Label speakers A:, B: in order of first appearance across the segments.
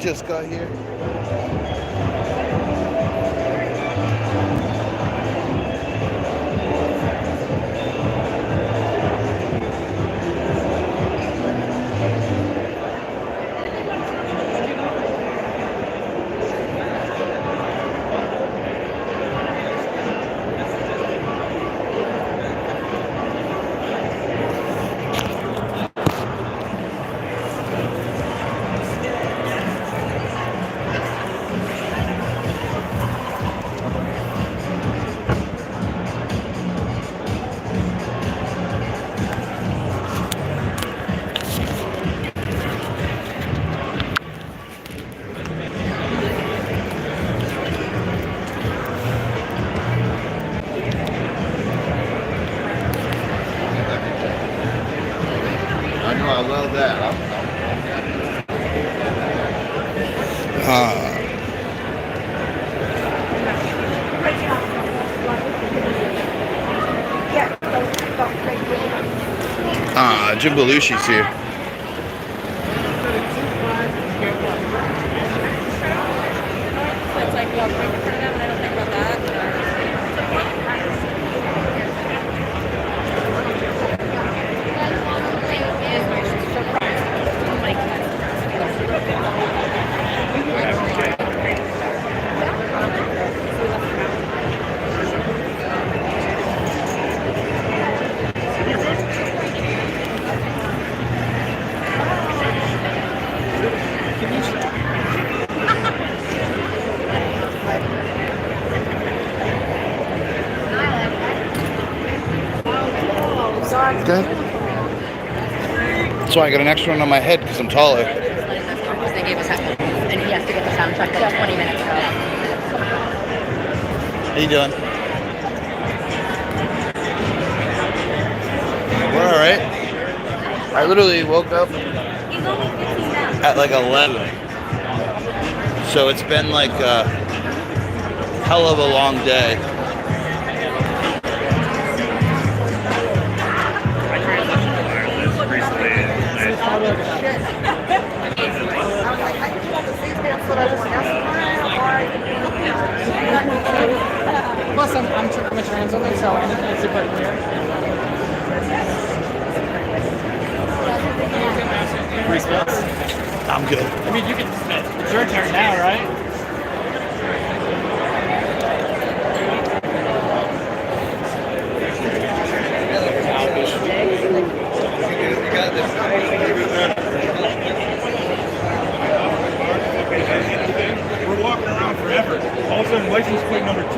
A: just got here.
B: I love that.
A: Jim Belushi's here.
C: It's like, well, I'm in front of them, and I don't think about that.
A: Okay. That's why I got an extra one on my head because I'm taller.
C: They gave us and he has to get the sound check like 20 minutes ago.
A: How you doing? We're all right. I literally woke up at like 11. So it's been like a hell of a long day.
D: Plus, I'm a trans woman, so anything is super clear. Free space.
A: I'm good.
D: I mean, you can. It's your turn now, right?
E: We're walking around forever. All of a sudden, license plate number 2.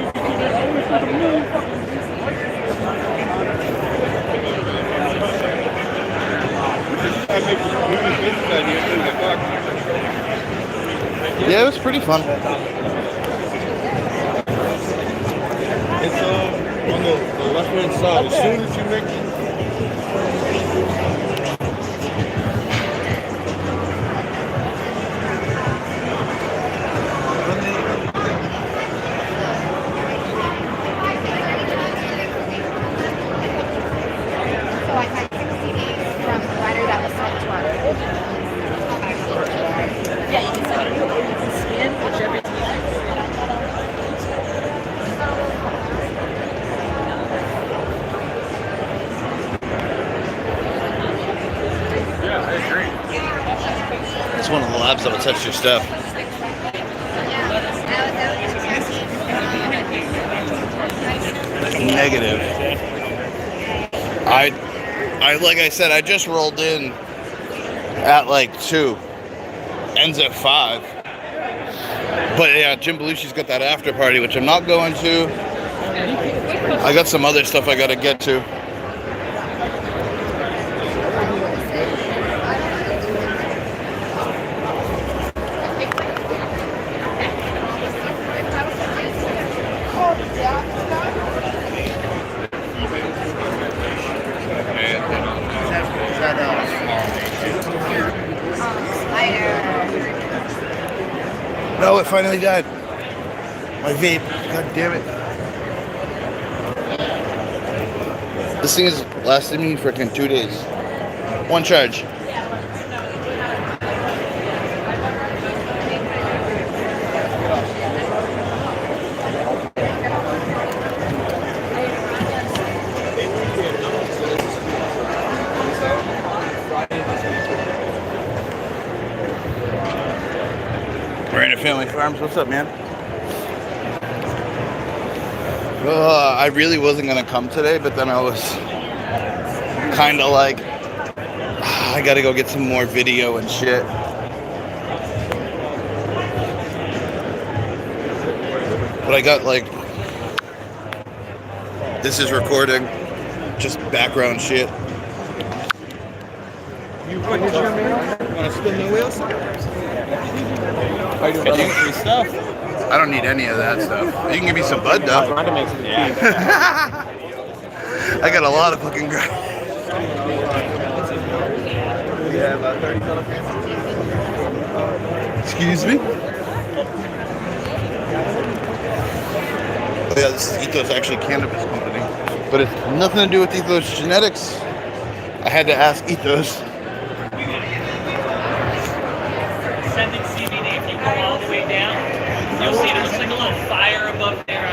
A: Yeah, it was pretty fun.
B: It's on the left-hand side. As soon as you make
A: It's one of the labs that will touch your stuff. Negative. I like I said, I just rolled in at like 2. Ends at 5. But yeah, Jim Belushi's got that after party, which I'm not going to. I got some other stuff I gotta get to. No, it finally died. My vape. God damn it. This thing has lasted me freaking 2 days. One charge. Family Farms. What's up, man? I really wasn't gonna come today, but then I was kind of like, I gotta go get some more video and shit. But I got like, this is recording, just background shit.
B: You want to spin the wheels? Are you doing free stuff?
A: I don't need any of that stuff. You can give me some bud though.
B: Trying to make some
A: I got a lot of fucking grass.
B: Yeah, about 30
A: Excuse me? Oh yeah, this is Ethos Actually Cannabis Company. But it's nothing to do with Ethos Genetics. I had to ask Ethos.
F: Scented CBD, if you go all the way down, you'll see there's like a little fire above there.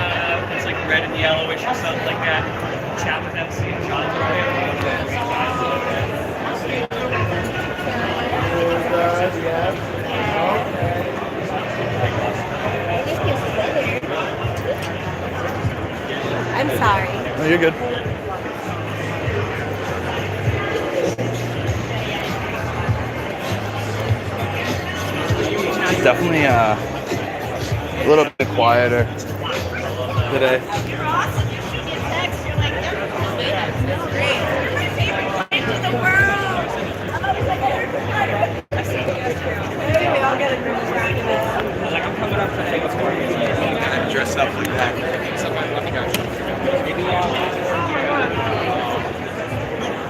F: It's like red and yellowish or something like that. Chat with MC and John's over there.
C: I'm sorry.
A: No, you're good. It's definitely a little bit quieter today.
B: dress up like that.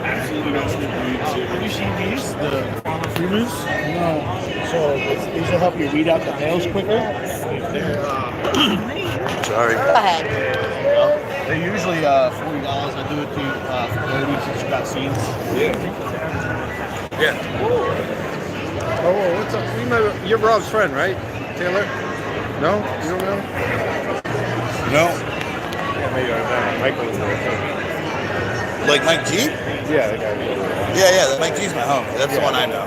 B: Absolutely not stupid. Have you seen these? The Farmer Freemas? No. So these will help you weed out the males quicker.
A: Sorry.
C: Go ahead.
B: They're usually $40. I do it to you for 30 since you got seeds. Yeah. Oh, what's up? You're Rob's friend, right? Taylor? No? You don't know?
A: No.
B: Yeah, maybe Michael was there.
A: Like Mike G?
B: Yeah, the guy.
A: Yeah, Mike G's my homie. That's the one I know.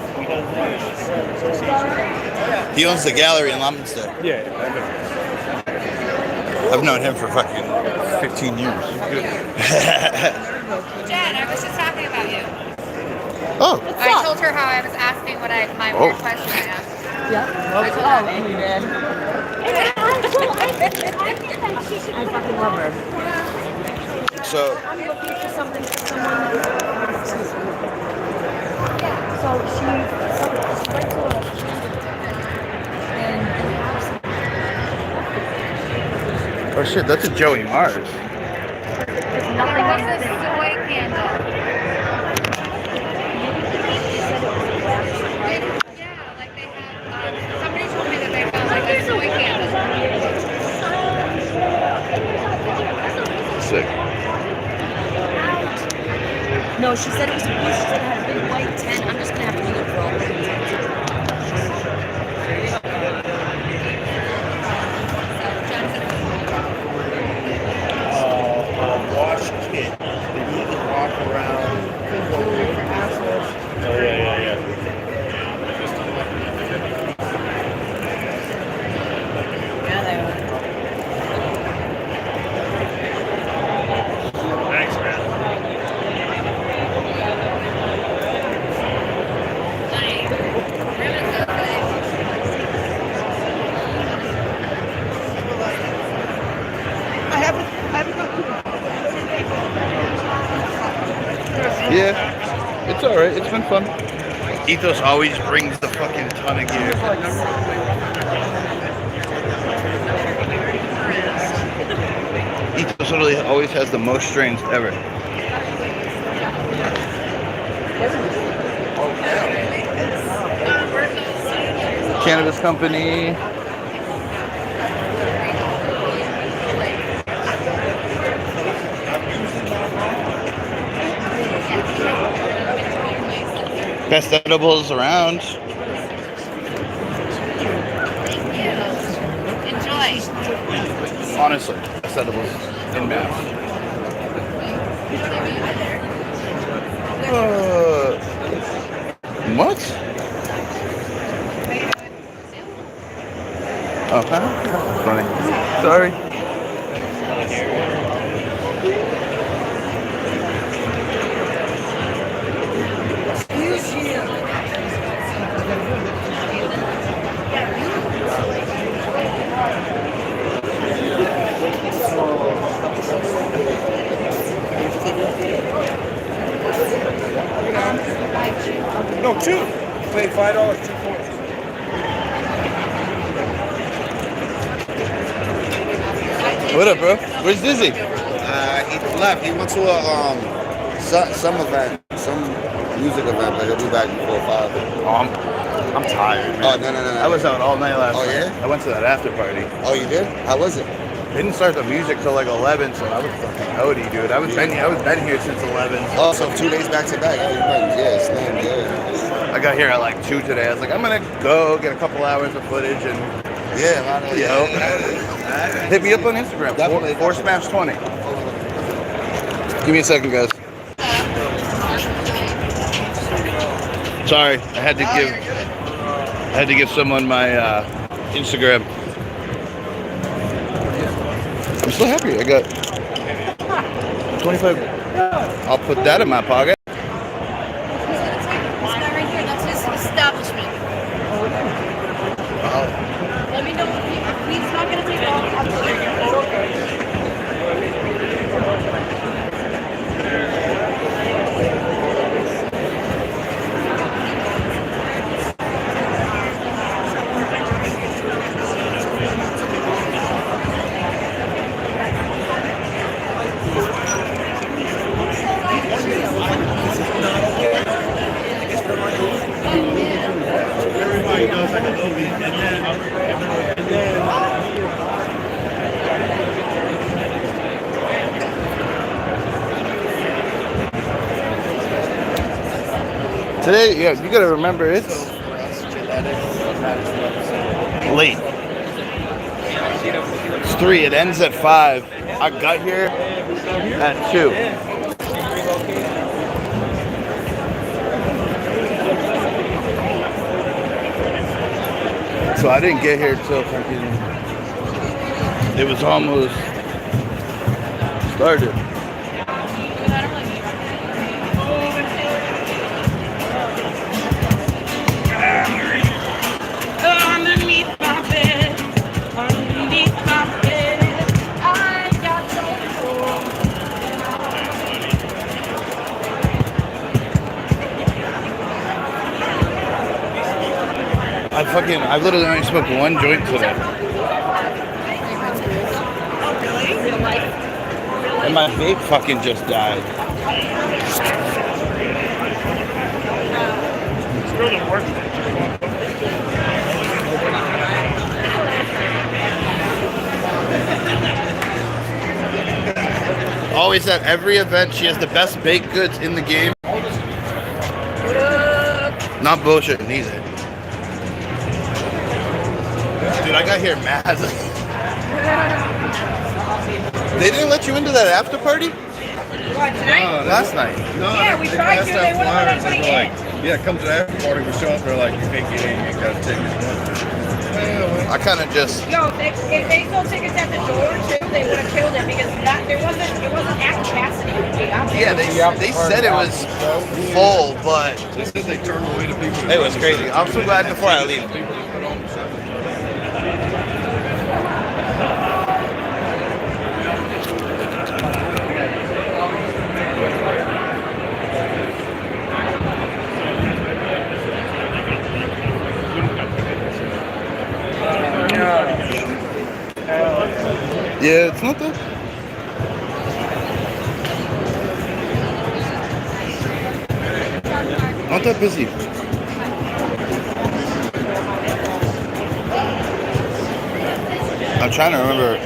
A: He owns the gallery in Leominster.
B: Yeah, I know.
A: I've known him for fucking 15 years.
G: Jen, I was just talking about you.
A: Oh.
G: I told her how I was asking what my weird question I asked.
C: Yeah.
G: I told her.
C: You did. I fucking love her.
A: So,
H: I'm looking for something for someone that so she went to a and
A: oh shit, that's a Joey Mars.
G: There was a soy candle. Yeah, like they have, somebody told me that they found like a soy candle.
A: Sick.
H: no, she said it was a bush that had a big white tent. I'm just gonna have to look for all the tent.
B: Wash kit. They need to walk around. Oh, yeah.
E: Thanks, man.
A: Yeah, it's alright. It's been fun. Ethos always brings the fucking ton of gear. Ethos literally always has the most strains ever. Cannabis company. Best edibles around.
G: Enjoy.
A: Honestly, best edibles in Mass. What? Oh, funny. Sorry.
E: No, two. Pay $5, 2 points.
A: What up, bro? Where's Dizzy?
I: He left. He went to a some event, some music event, but he'll be back before 5.
A: Oh, I'm tired, man.
I: Oh, no.
A: I was out all night last
I: Oh,
A: night.
I: yeah?
A: I went to that after party.
I: Oh, you did? How was it?
A: They didn't start the music till like 11, so I was fucking OD, dude. I was been here since 11.
I: Oh, so 2 days back to back. Yeah, it's damn good.
A: I got here at like 2 today. I was like, I'm gonna go get a couple hours of footage and
I: Yeah, man.
A: you know, hit me up on Instagram.
I: Definitely.
A: 4Smash20. Give me a second, guys. Sorry, I had to give someone my Instagram. I'm so happy. I got 25. I'll put that in my pocket.
G: This guy right here, that's his establishment. Let me know if he's not going to take off. I'll tell you.
E: Everybody goes like a little bit, and then
A: Today, yeah, you gotta remember it's late. It's 3. It ends at 5. I got here at 2. So I didn't get here till fucking. It was almost started.
G: Underneath my bed, I got
A: I literally only smoked 1 joint today. And my vape fucking just died.
E: screw the work.
A: Always at every event, she has the best baked goods in the game. Not bullshit neither. Dude, I got here mad. They didn't let you into that after party?
J: What, tonight?
A: Last night.
E: No,
J: Yeah, we tried to, they wouldn't let anybody in.
E: Yeah, come to the after party. We show up. They're like, you can't get in. You got to take this.
A: I kind of just.
J: Yo, if they sold tickets at the door too, they would have killed it because it wasn't at capacity.
A: Yeah, they said it was full, but
E: They said they turned away the people.
A: it was crazy. I'm so glad before I leave. Yeah, it's not that. Not that busy. I'm trying to remember.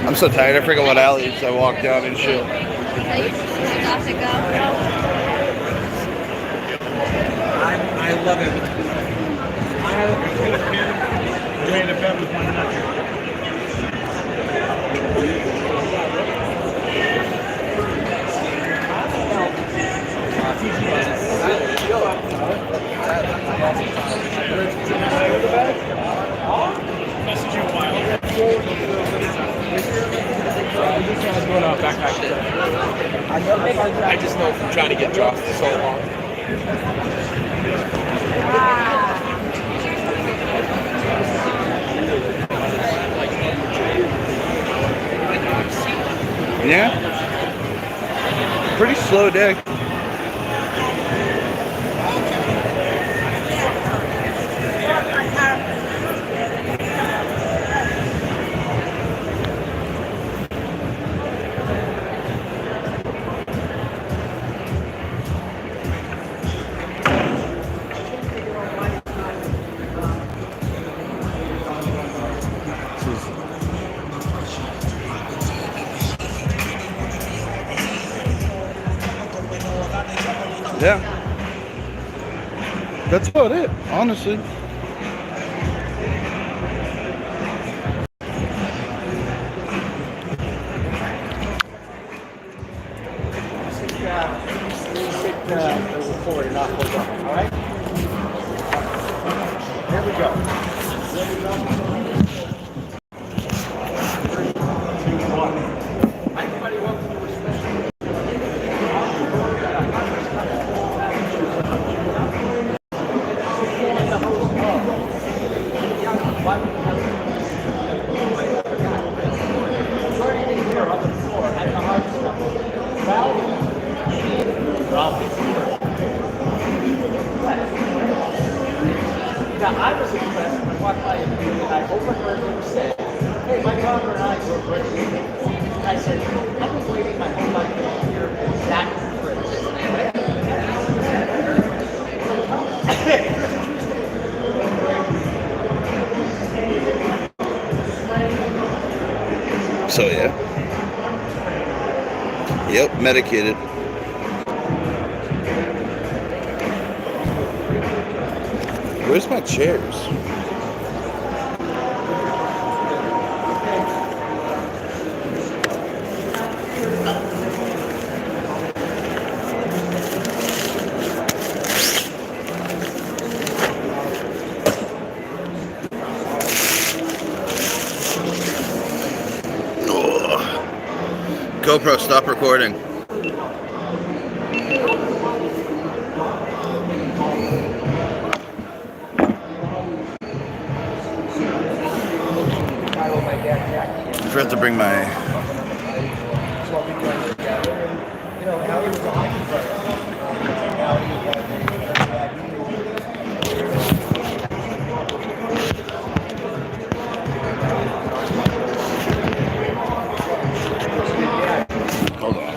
A: I'm so tired. I forget what alleys I walked down and shit.
B: I love it.
E: You made a bet with my nephew. I was doing a backpack trip. I just know from trying to get jobs for so long.
A: Yeah. Pretty slow day. Yeah. That's about it, honestly.
K: Now, I was impressed when I walked by him and I overheard him say, hey, my daughter and I were great. I said, I've been waiting my whole life to hear that phrase.
A: So, yeah. Yep, medicated. Where's my chairs? GoPro, stop recording. I forgot to bring my... Hold on.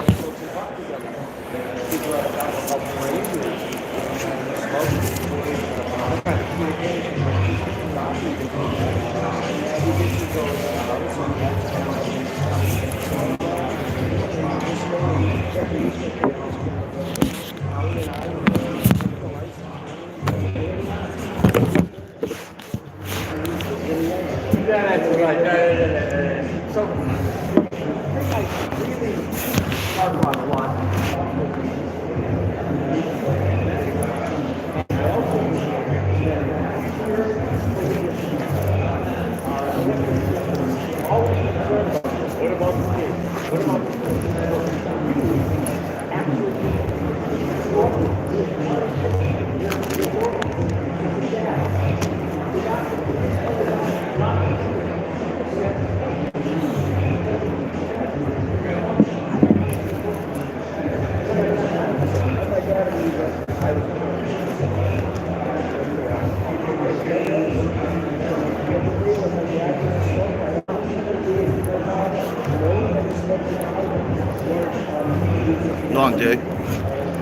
A: Long day.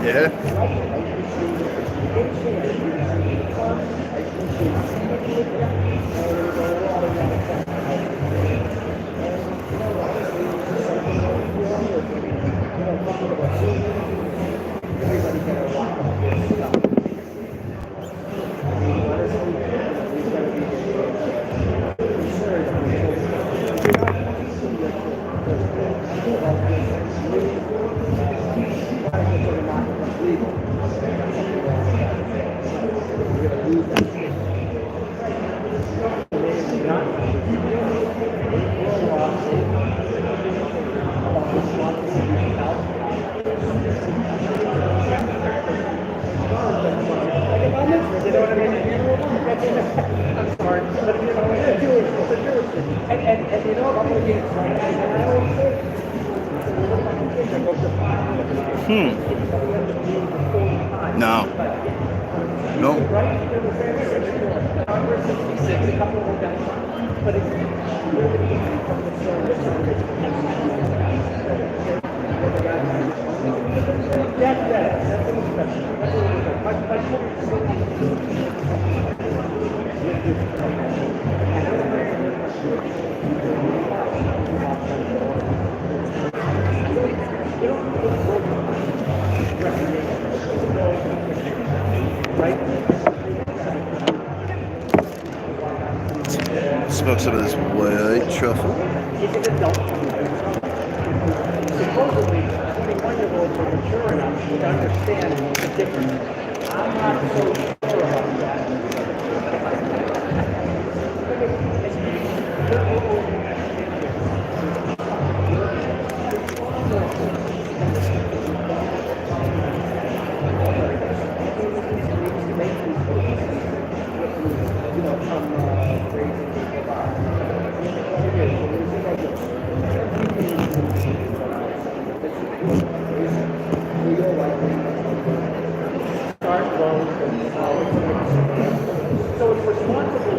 A: Yeah.
K: And you know, I'm going to get
A: No. No. Smoke some of this white truffle.
K: Supposedly, 21-year-olds are mature enough to understand the difference. I'm not so sure about that. So it's responsible.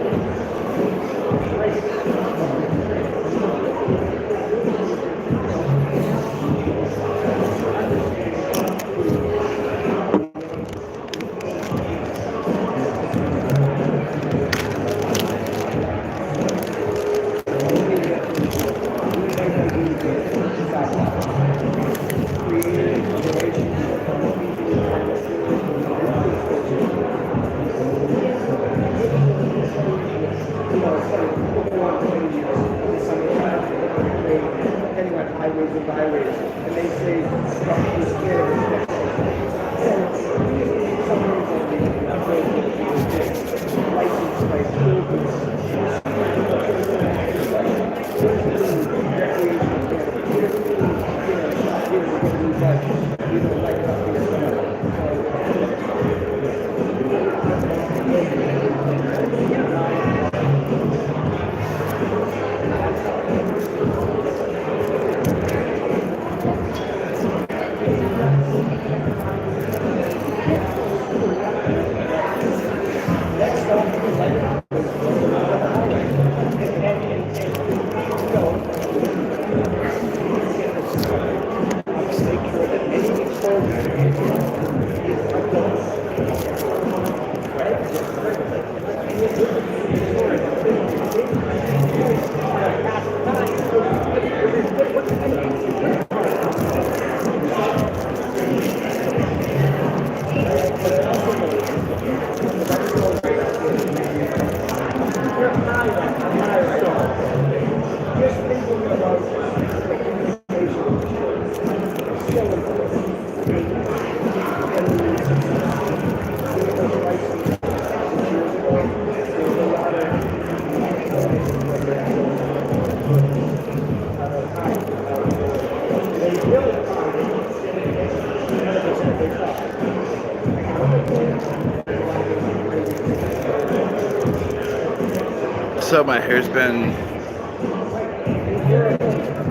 A: So my hair's been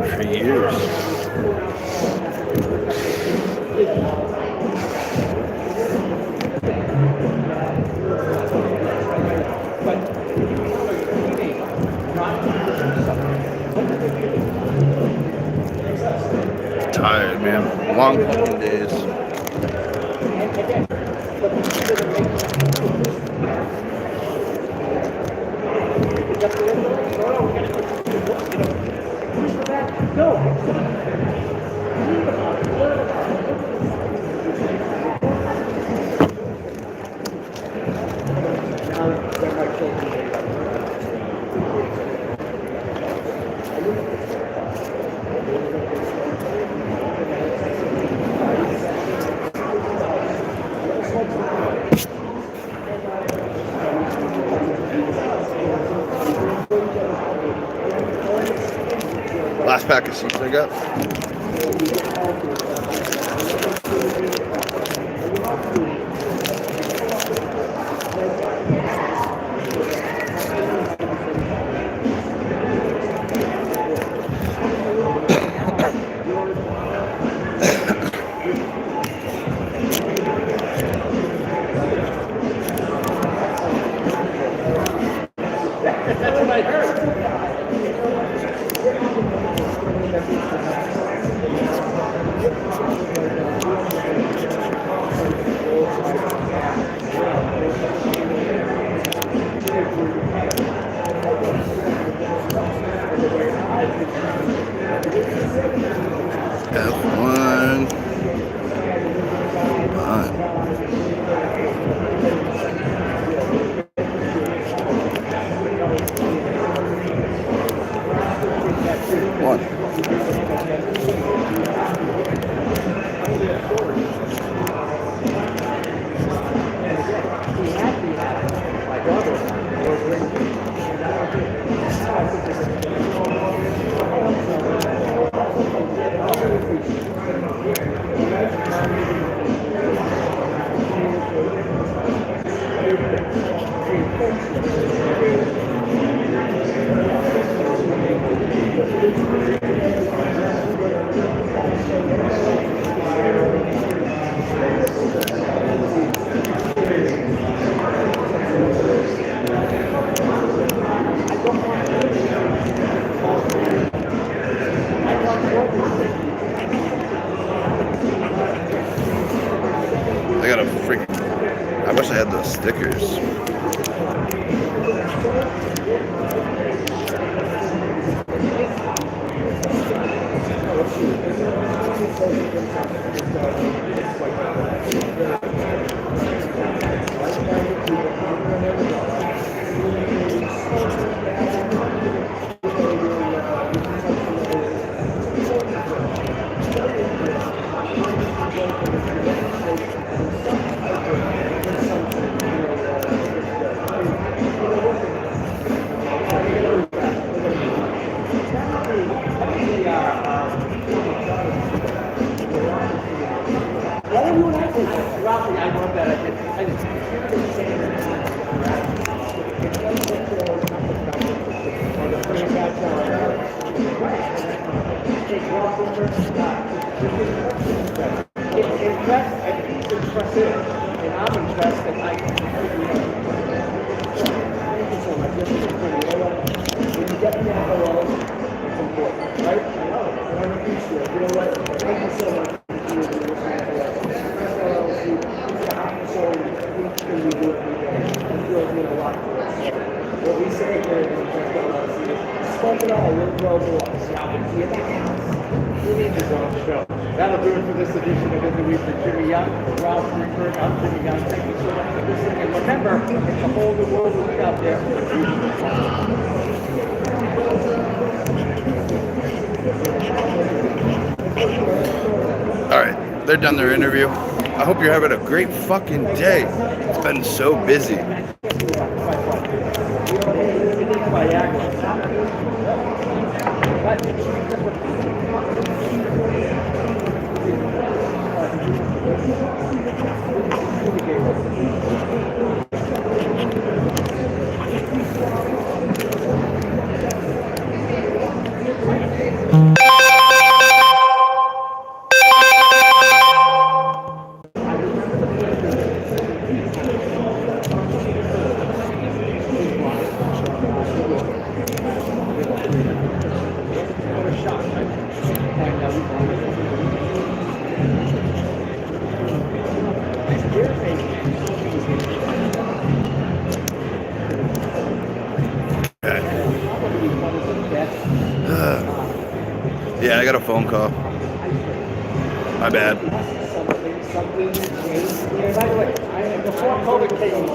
A: for years. Tired, man. Long fucking days. Last pack of seeds I got. F1. I got a freaking. I wish I had those stickers.
K: That'll do it for this edition of In the Week with Jimmy Young. Ralph Greenberg, I'm Jimmy Young. Thank you so much for listening. And remember, it's a whole new world we look out there.
A: All right, they're done their interview. I hope you're having a great fucking day. It's been so busy. Yeah, I got a phone call. My bad.
K: By the way, before COVID came,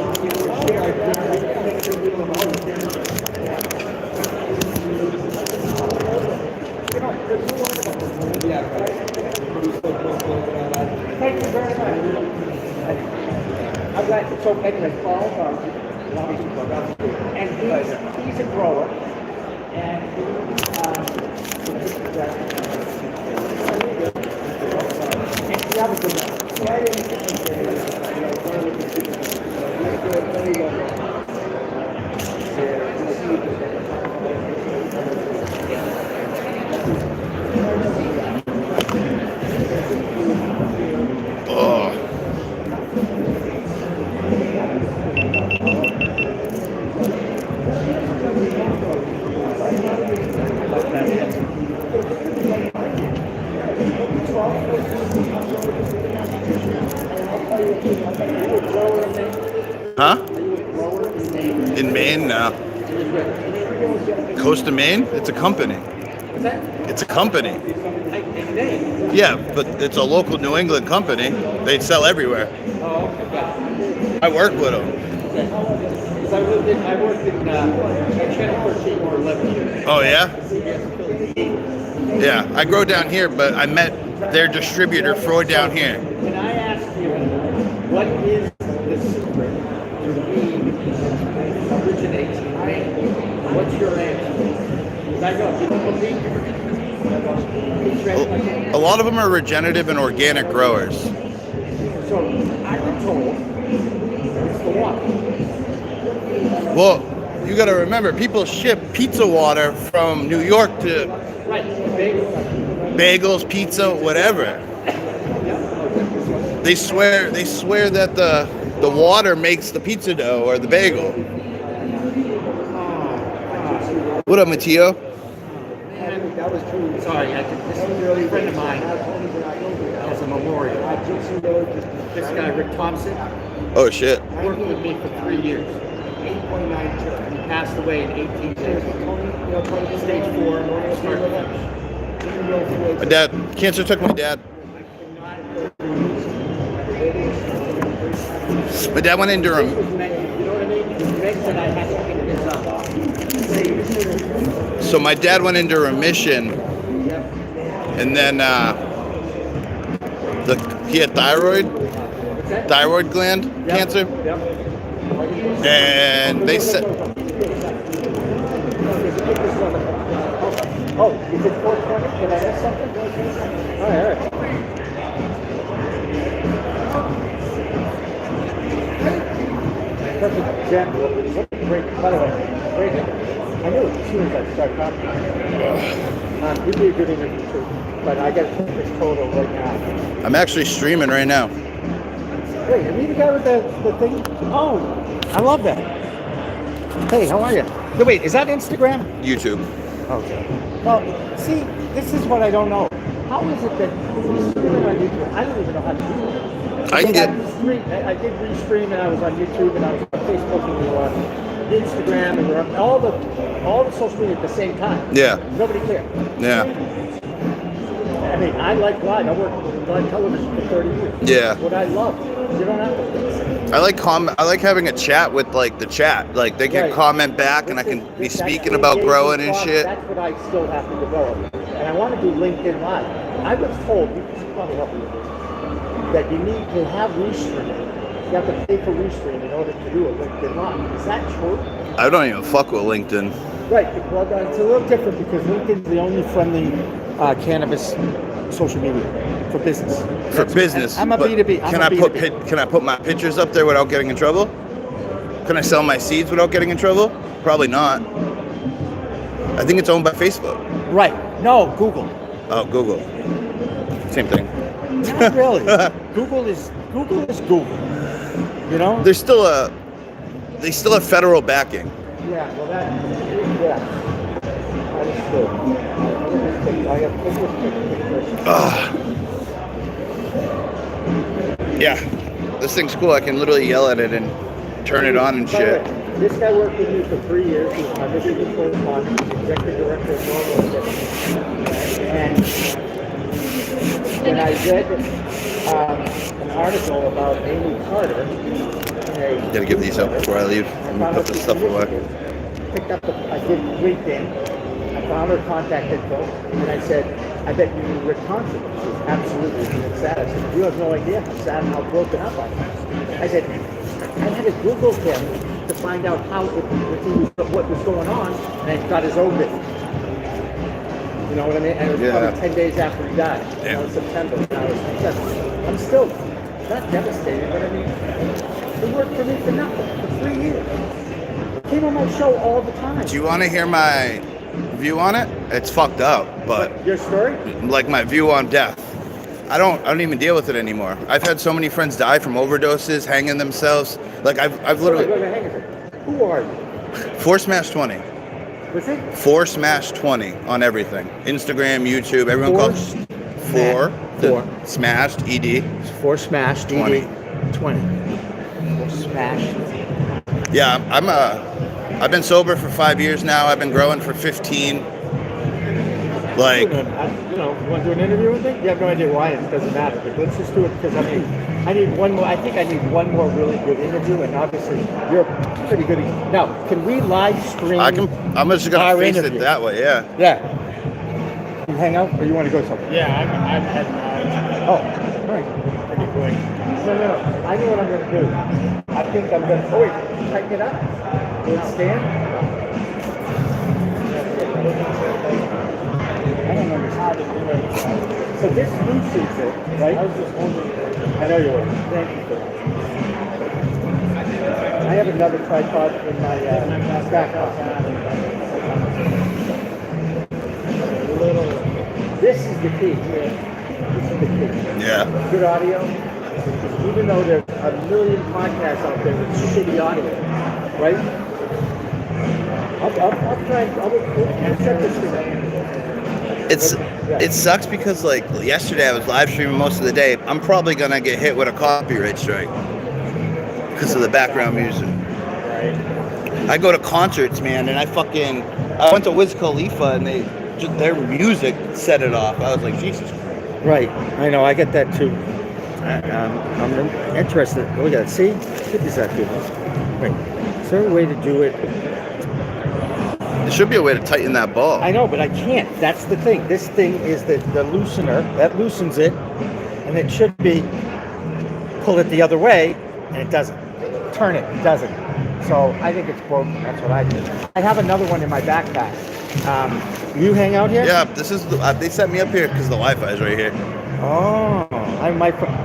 K: thank you very much. I'm glad. So anyway, Paul, and he's a grower, and
A: Huh? In Maine? No. Coast of Maine? It's a company. It's a company. Yeah, but it's a local New England company. They sell everywhere. I work with them.
K: I worked in Channel 13 for 11 years.
A: Oh, yeah? Yeah, I grow down here, but I met their distributor, Freud, down here.
K: When I ask you, what is the secret to weed originates in Maine, what's your answer? Because I know people believe
A: A lot of them are regenerative and organic growers.
K: So I've been told it's the water.
A: Well, you got to remember, people ship pizza water from New York to
K: Right,
A: bagels, pizza, whatever. They swear that the water makes the pizza dough or the bagel. What up, Mateo?
K: That was true. Sorry, this is a really friend of mine as a memorial. This guy, Rick Thompson,
A: Oh shit.
K: worked with me for 3 years. He passed away in 18 days. Stage 4, start to finish.
A: My dad, cancer took my dad. My dad went into
K: You know what I mean? Meg said I had to pick this up.
A: So my dad went into remission, and then he had thyroid gland cancer, and they said,
K: oh, is it 420? Can I ask something? All right. Perfect example. Great, by the way, great. I knew it as soon as I started talking. You'd be a good interview too, but I got to put this total right now.
A: I'm actually streaming right now.
K: Wait, are you the guy with the thing? Oh, I love that. Hey, how are you? No, wait, is that Instagram?
A: YouTube.
K: Okay. Well, see, this is what I don't know. How is it that you stream on YouTube? I don't even know how to do it.
A: I can get.
K: I did restream, and I was on YouTube, and I was on Facebook, and we were on Instagram, and we were on all the social media at the same time.
A: Yeah.
K: Nobody cared.
A: Yeah.
K: I mean, I like live. I worked in live television for 30 years.
A: Yeah.
K: What I love. You don't have to fix it.
A: I like having a chat with like the chat. Like they can
K: Right.
A: comment back, and I can be speaking about growing and shit.
K: That's what I still have to develop. And I want to do LinkedIn Live. I was told, you can probably help me with this, that you need to have Restream. You have to pay for Restream in order to do a LinkedIn Live. Is that true?
A: I don't even fuck with LinkedIn.
K: Right. Well, it's a little different because LinkedIn's the only friendly cannabis social media for business.
A: For business.
K: I'm a
A: but
K: B2B.
A: Can I put my pictures up there without getting in trouble? Can I sell my seeds without getting in trouble? Probably not. I think it's owned by Facebook.
K: Right. No, Google.
A: Oh, Google. Same thing.
K: Not really. Google is Google. You know?
A: They still have federal backing.
K: Yeah. Well, yeah. Understood. I have
A: Yeah. This thing's cool. I can literally yell at it and turn it on and shit.
K: This guy worked with me for 3 years. He was my Michigan correspondent, executive director of Normal. And when I read an article about Amy Carter,
A: Gotta give these up before I leave. I'm gonna put this stuff away.
K: I did LinkedIn. I found her contact info, and I said, I bet you knew Rick Thompson. She was absolutely sad. I said, you have no idea how sad and how broken up I was. I said, I had to Google him to find out what was going on, and I got his obit. You know what I mean? And it was probably 10 days after he died.
A: Yeah.
K: In September. And I'm still not devastated, but I mean, he worked for me for nothing for 3 years. Came on my show all the time.
A: Do you want to hear my view on it? It's fucked up, but
K: your story?
A: Like my view on death. I don't even deal with it anymore. I've had so many friends die from overdoses, hanging themselves. Like I've literally.
K: Who are you?
A: Force Smash 20.
K: What's it?
A: Force Smash 20 on everything. Instagram, YouTube, everyone calls The smashed ED.
K: 4 smashed
A: 20.
K: ED. 20. 4 smashed.
A: Yeah, I've been sober for 5 years now. I've been growing for 15. Like,
K: You want to do an interview with me? You have no idea why. It doesn't matter. But let's just do it because I need one more. I think I need one more really good interview, and obviously you're pretty good. Now, can we live stream?
A: I'm just gonna
K: our
A: face
K: interview?
A: it that way. Yeah.
K: Yeah. You hang out, or you want to go somewhere?
B: Yeah, I've had
K: Oh, all right.
B: pretty quick.
K: No. I know what I'm going to do. I think I'm going to. Oh, wait. Tighten it up. Will it stand? I don't understand. So this loosens it, right? I was just wondering. I know you were. Thank you for that. I have another tripod in my back pocket. This is the key. This is the key.
A: Yeah.
K: Good audio. Even though there's a million podcasts out there with shitty audio, right? I'll try. I'll set this thing up.
A: It sucks because like yesterday I was live streaming most of the day. I'm probably gonna get hit with a copyright strike because of the background music.
K: Right.
A: I go to concerts, man, and I went to Wiz Khalifa and their music set it off. I was like, Jesus Christ.
K: Right. I know. I get that too. I'm interested. Look at it. See? Look at that good. Wait. Is there a way to do it?
A: There should be a way to tighten that ball.
K: I know, but I can't. That's the thing. This thing is the loosener that loosens it, and it should be pull it the other way, and it doesn't. Turn it doesn't. So I think it's broken. That's what I did. I have another one in my backpack. You hang out here?
A: Yeah, this is. They set me up here because the Wi-Fi is right here.
K: Oh, I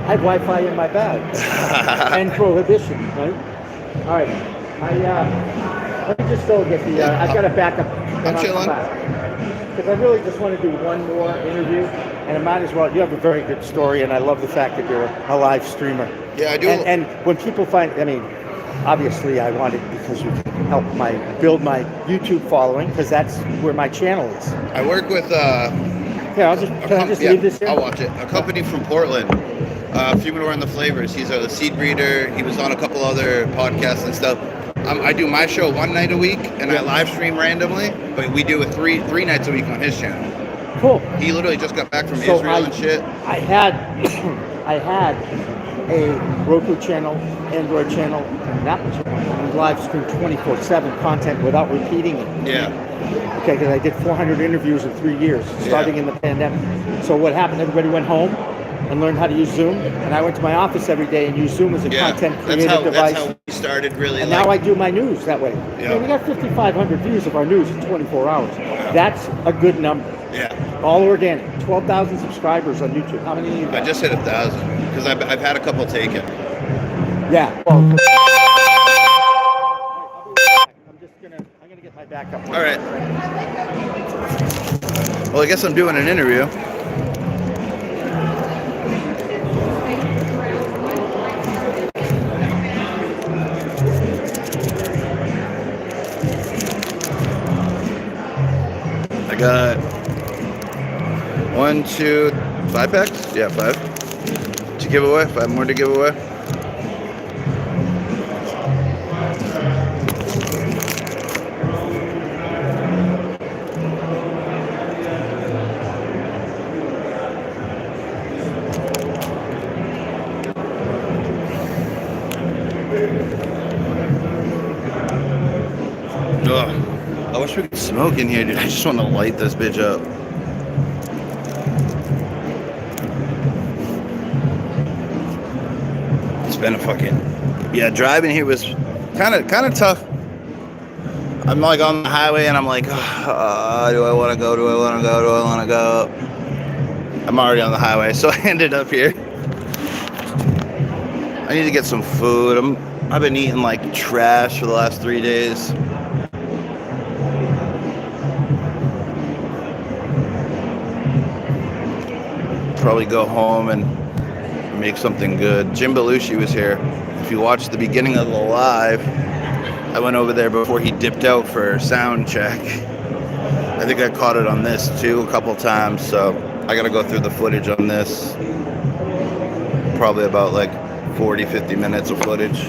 K: have Wi-Fi in my bag. And prohibition, right? All right. Let me just go get the. I've got a backup.
A: I'm chilling.
K: Because I really just want to do one more interview, and I might as well. You have a very good story, and I love the fact that you're a live streamer.
A: Yeah, I do.
K: And when people find, obviously I want it because you can help build my YouTube following, because that's where my channel is.
A: I work with.
K: Yeah, can I just leave this here?
A: I'll watch it. A company from Portland, Fumador and the Flavors. He's the seed breeder. He was on a couple other podcasts and stuff. I do my show one night a week, and I live stream randomly. But we do it three nights a week on his channel.
K: Cool.
A: He literally just got back from Israel and shit.
K: I had a Roku channel, Android channel, and an Apple channel. And live stream 24/7 content without repeating it.
A: Yeah.
K: Okay, because I did 400 interviews in 3 years, starting in the pandemic. So what happened? Everybody went home and learned how to use Zoom, and I went to my office every day and used Zoom as a content creative device.
A: That's how we started really.
K: And now I do my news that way.
A: Yeah.
K: We got 5,500 views of our news in 24 hours. That's a good number.
A: Yeah.
K: All organic. 12,000 subscribers on YouTube. How many?
A: I just hit 1,000 because I've had a couple taken.
K: Yeah. Well, I'm gonna get my backup.
A: All right. Well, I guess I'm doing an interview. I got 1, 2, 5 packs? Yeah, 5. To give away, 5 more to give away. Ugh. I wish we could smoke in here, dude. I just want to light this bitch up. It's been a fucking... Yeah, driving here was kind of tough. I'm like on the highway and I'm like, do I want to go? Do I want to go? Do I want to go? I'm already on the highway, so I ended up here. I need to get some food. I've been eating like trash for the last 3 days. Probably go home and make something good. Jim Belushi was here. If you watched the beginning of the live, I went over there before he dipped out for sound check. I think I caught it on this too a couple times, so I gotta go through the footage on this. Probably about like 40, 50 minutes of footage.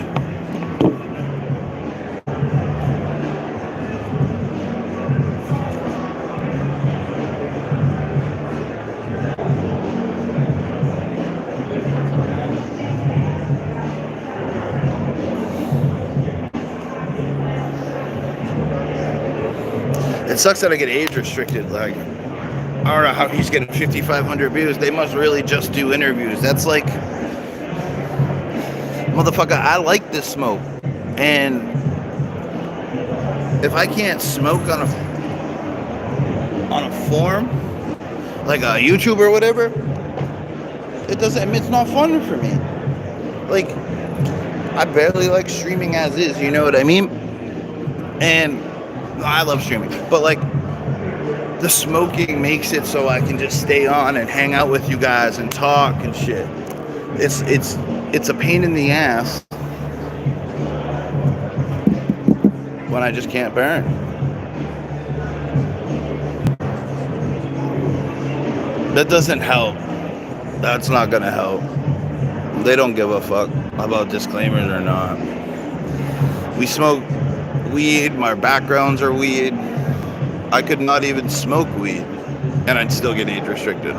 A: It sucks that I get age restricted. Like, I don't know how he's getting 5,500 views. They must really just do interviews. That's like, motherfucker, I like this smoke. And if I can't smoke on a form, like a YouTube or whatever, it's not fun for me. Like, I barely like streaming as is, you know what I mean? And I love streaming, but like the smoking makes it so I can just stay on and hang out with you guys and talk and shit. It's a pain in the ass when I just can't burn. That doesn't help. That's not gonna help. They don't give a fuck about disclaimers or not. We smoke weed, my backgrounds are weed. I could not even smoke weed and I'd still get age restricted.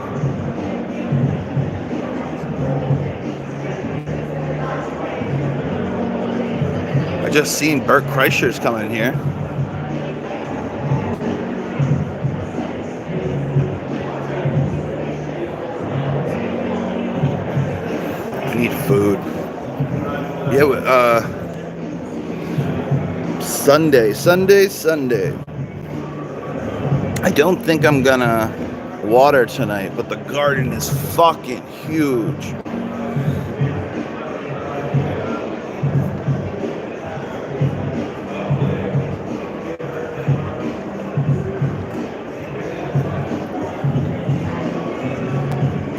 A: I just seen Bert Kreischer's coming here. I need food. Yeah, Sunday. I don't think I'm gonna water tonight, but the garden is fucking huge.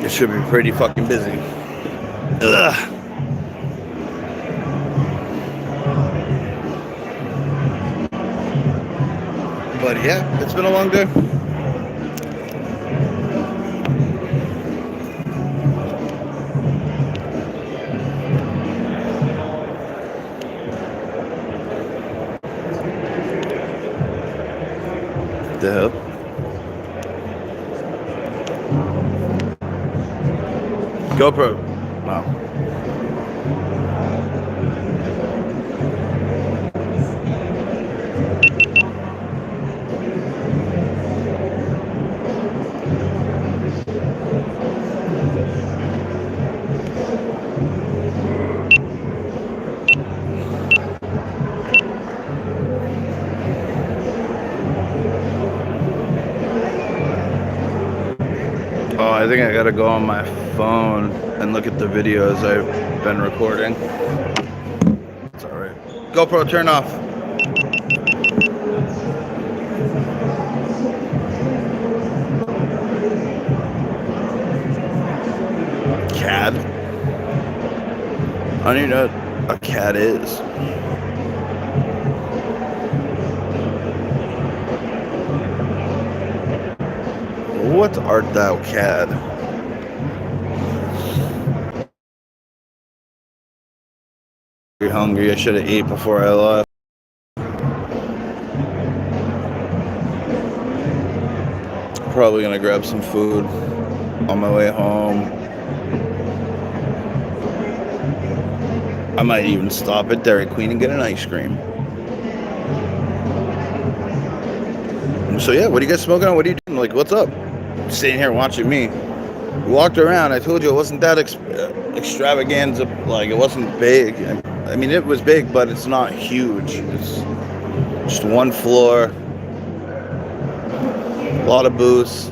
A: It should be pretty fucking busy. Ugh. But yeah, it's been a long day. The hell? GoPro. Wow. I think I gotta go on my phone and look at the videos I've been recording. It's alright. GoPro, turn off. CAD? I don't even know what a CAD is. What art thou, CAD? You're hungry. I should have ate before I left. Probably gonna grab some food on my way home. I might even stop at Dairy Queen and get an ice cream. So yeah, what are you guys smoking on? What are you doing? Like, what's up? Sitting here watching me. Walked around. I told you it wasn't that extravaganza. Like, it wasn't big. I mean, it was big, but it's not huge. It's just one floor. A lot of booths.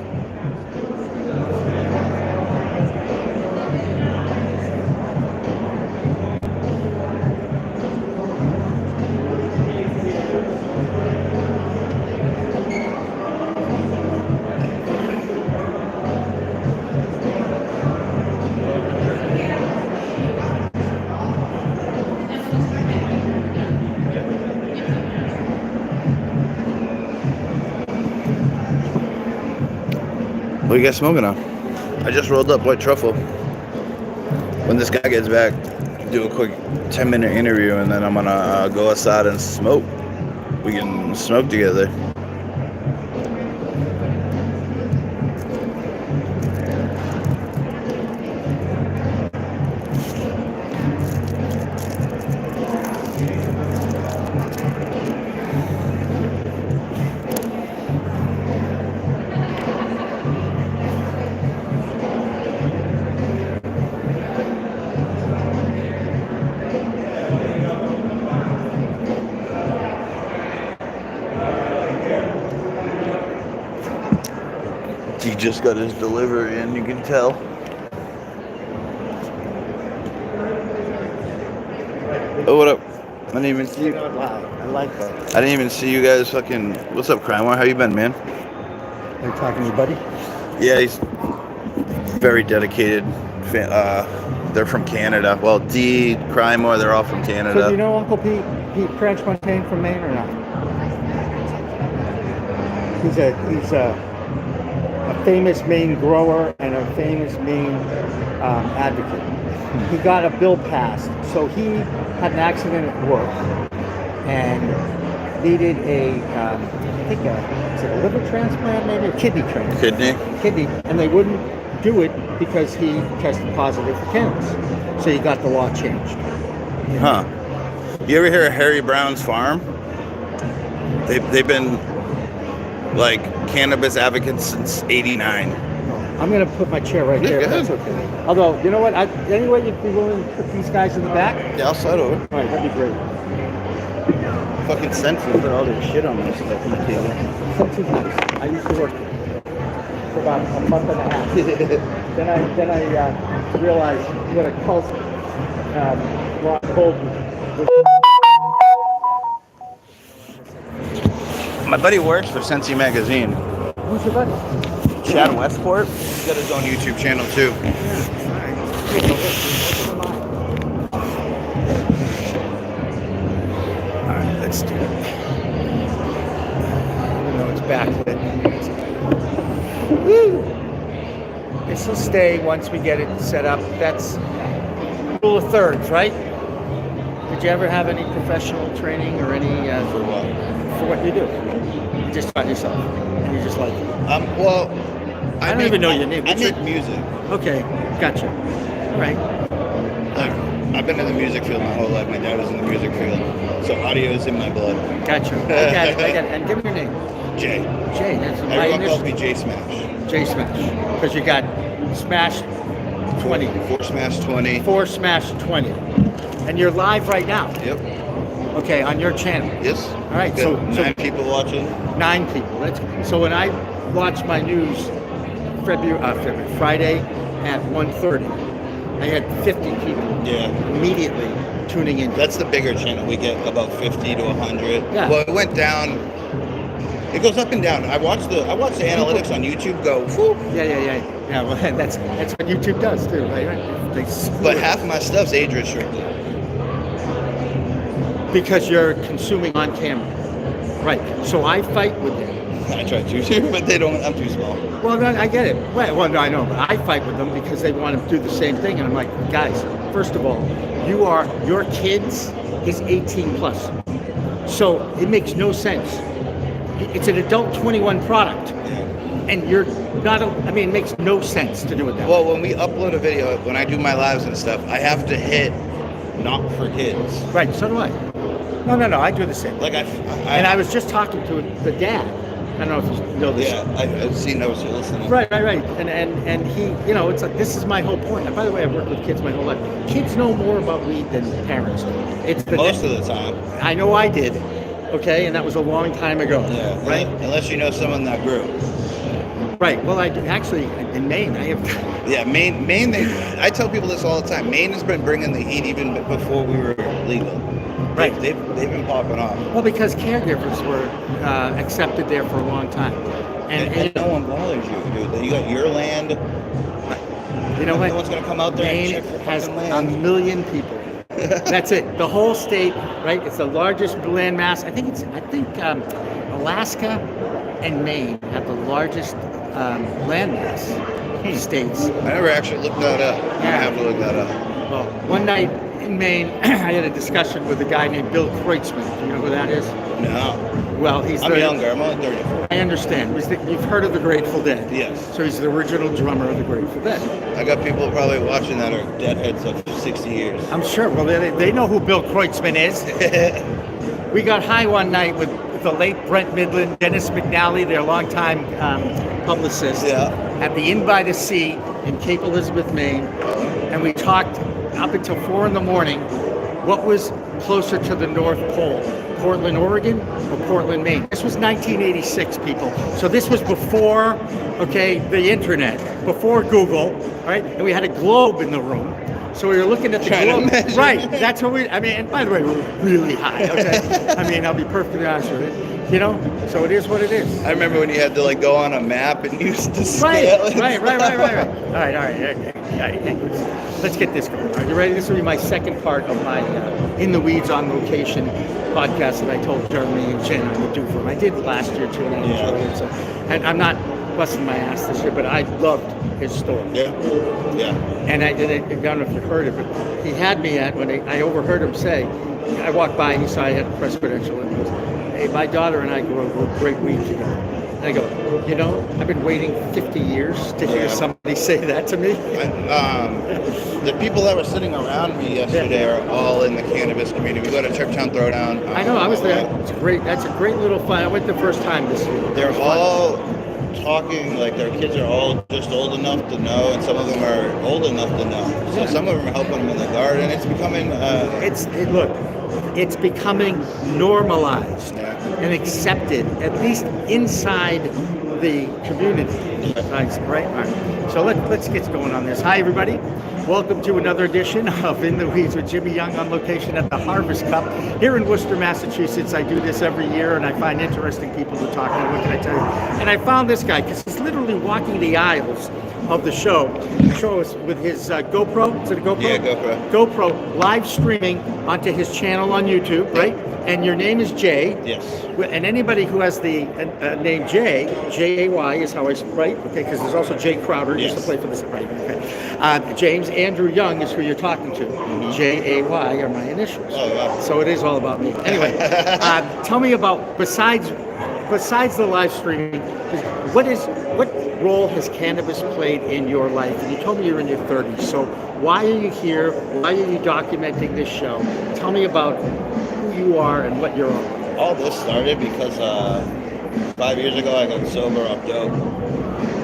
A: What are you guys smoking on? I just rolled up white truffle. When this guy gets back, do a quick 10-minute interview, and then I'm gonna go outside and smoke. We can smoke together. He just got his delivery in, you can tell. Oh, what up? I didn't even see you.
K: Wow, I like that.
A: I didn't even see you guys fucking... What's up, Crimeware? How you been, man?
K: You're talking to your buddy?
A: Yeah, he's very dedicated. They're from Canada. Well, D, Crimeware, they're all from Canada.
K: So do you know Uncle Pete Franchmontaine from Maine or not? He's a famous Maine grower and a famous Maine advocate. He got a bill passed. So he had an accident at work and needed is it a liver transplant, maybe a kidney transplant? Kidney, and they wouldn't do it because he tested positive for cannabis. So he got the law changed.
A: Huh. You ever hear of Harry Brown's Farm? They've been like cannabis advocates since '89.
K: I'm going to put my chair right there. If that's okay. Although, you know what? Anyway, you'd be willing to put these guys in the back?
A: Yeah, I'll slide over.
K: All right, that'd be great.
A: Fucking Sensu put all this shit on my stuff on the table.
K: Sensu's nice. I used to work for about a month and a half. then I realized what a cult Ron Gold was.
A: My buddy works for Sensi Magazine.
K: Who's your buddy?
A: Chad Westport. He's got his own YouTube channel too. Alright, let's do it.
K: Even though it's backlit. Woo! This will stay once we get it set up. That's rule of thirds, right? Did you ever have any professional training or any
A: For what?
K: for what you do? You just taught yourself, and you just like it.
A: Well,
K: I don't even know your name.
A: I make music.
K: Okay, gotcha. All right.
A: I've been in the music field my whole life. My dad was in the music field, so audio is in my blood.
K: Gotcha. I got it. And give me your name.
A: Jay.
K: Jay. That's my
A: Everyone calls
K: initial.
A: me Jay Smash.
K: Jay Smash. Because you got Smash 20.
A: 4 Smash 20.
K: 4 Smash 20. And you're live right now.
A: Yep.
K: Okay, on your channel.
A: Yes.
K: All right.
A: Got
K: So
A: 9 people watching.
K: 9 people. So when I watch my news Friday at 1:30, I had 50 people immediately tuning in.
A: That's the bigger channel. We get about 50 to 100.
K: Yeah.
A: Well, it went down. It goes up and down. I watch the analytics on YouTube go. Whoop.
K: Yeah. Well, that's what YouTube does too, right?
A: But half of my stuff's age restricted.
K: Because you're consuming on camera. Right. So I fight with them.
A: I try to, but they don't. I'm too small.
K: Well, no, I get it. Well, no, I know, but I fight with them because they want to do the same thing, and I'm like, guys, first of all, your kids is 18 plus, so it makes no sense. It's an adult 21 product, and you're not. It makes no sense to do it that way.
A: Well, when we upload a video, when I do my lives and stuff, I have to hit not for kids.
K: Right. So do I. No. I do the same.
A: Like
K: and I was just talking to the dad. I don't know if you know this.
A: Yeah, I've seen those. You're listening.
K: Right. And he, it's like, this is my whole point. And by the way, I've worked with kids my whole life. Kids know more about weed than parents do. It's
A: Most of the time.
K: I know I did. Okay, and that was a long time ago.
A: Yeah.
K: Right.
A: Unless you know someone that grew.
K: Right. Well, I do. Actually, in Maine, I have.
A: Yeah, Maine. I tell people this all the time. Maine has been bringing the heat even before we were legal.
K: Right.
A: They've been popping off.
K: Well, because caregivers were accepted there for a long time,
A: and no one bothers you, dude. You got your land.
K: You know what?
A: No one's gonna come out there
K: Maine
A: and check your
K: has
A: land.
K: 1 million people. That's it. The whole state, right? It's the largest land mass. I think Alaska and Maine have the largest land mass
L: states.
A: I never actually looked that up. I have to look that up.
L: Well, one night in Maine, I had a discussion with a guy named Bill Kreutzmann. Do you know who that is?
A: No.
L: Well, he's
A: I'm younger. I'm only 34.
L: I understand. You've heard of the Grateful Dead.
A: Yes.
L: So he's the original drummer of the Grateful Dead.
A: I got people probably watching that are deadheads of 60 years.
L: I'm sure. Well, they know who Bill Kreutzmann is. We got high one night with the late Brent Midland, Dennis McNally, their longtime publicist, at the Inn by the Sea in Cape Elizabeth, Maine. And we talked up until 4 in the morning what was closer to the North Pole, Portland, Oregon, or Portland, Maine. This was 1986, people. So this was before, the internet, before Google, right? And we had a globe in the room. So we were looking at the globe. Right, that's what and by the way, we were really high, okay? I'll be perfectly honest with you. So it is what it is.
A: I remember when you had to go on a map and use the scale.
L: Right. All right. Let's get this going. Are you ready? This will be my second part of my In the Weeds on Location podcast that I told Jeremy and Jen I would do for them. I did last year too, and I enjoyed it. So, and I'm not busting my ass this year, but I loved his story.
A: Yeah.
L: And I don't know if you heard it, but he had me at, when I overheard him say, I walked by and he saw I had a press credential, and he goes, hey, my daughter and I go a great week together. And I go, I've been waiting 50 years to hear somebody say that to me.
A: The people that were sitting around me yesterday are all in the cannabis community. We go to Churchtown Throwdown.
L: I know, I was there. It's great. That's a great little fun. I went the first time this year.
A: They're all talking like their kids are all just old enough to know, and some of them are old enough to know. So some of them are helping them in the garden. It's becoming
L: it's becoming normalized and accepted, at least inside the community. Right? All right. So let's get going on this. Hi, everybody. Welcome to another edition of In the Weeds with Jimmy Young, on location at the Harvest Cup here in Worcester, Massachusetts. I do this every year, and I find interesting people to talk to. What can I tell you? And I found this guy because he's literally walking the aisles of the show. Show us with his GoPro. Is it a GoPro?
A: Yeah, GoPro.
L: GoPro live streaming onto his channel on YouTube, right? And your name is Jay.
A: Yes.
L: And anybody who has the name Jay, J-A-Y is how I write, okay? Because there's also Jay Crowder, used to play for this, right? Okay. James Andrew Young is who you're talking to. J-A-Y are my initials.
A: Oh, wow.
L: So it is all about me. Anyway, tell me about, besides the live streaming, what role has cannabis played in your life? And you told me you're in your 30s. So why are you here? Why are you documenting this show? Tell me about who you are and what you're on.
A: All this started because 5 years ago I got sober off dope,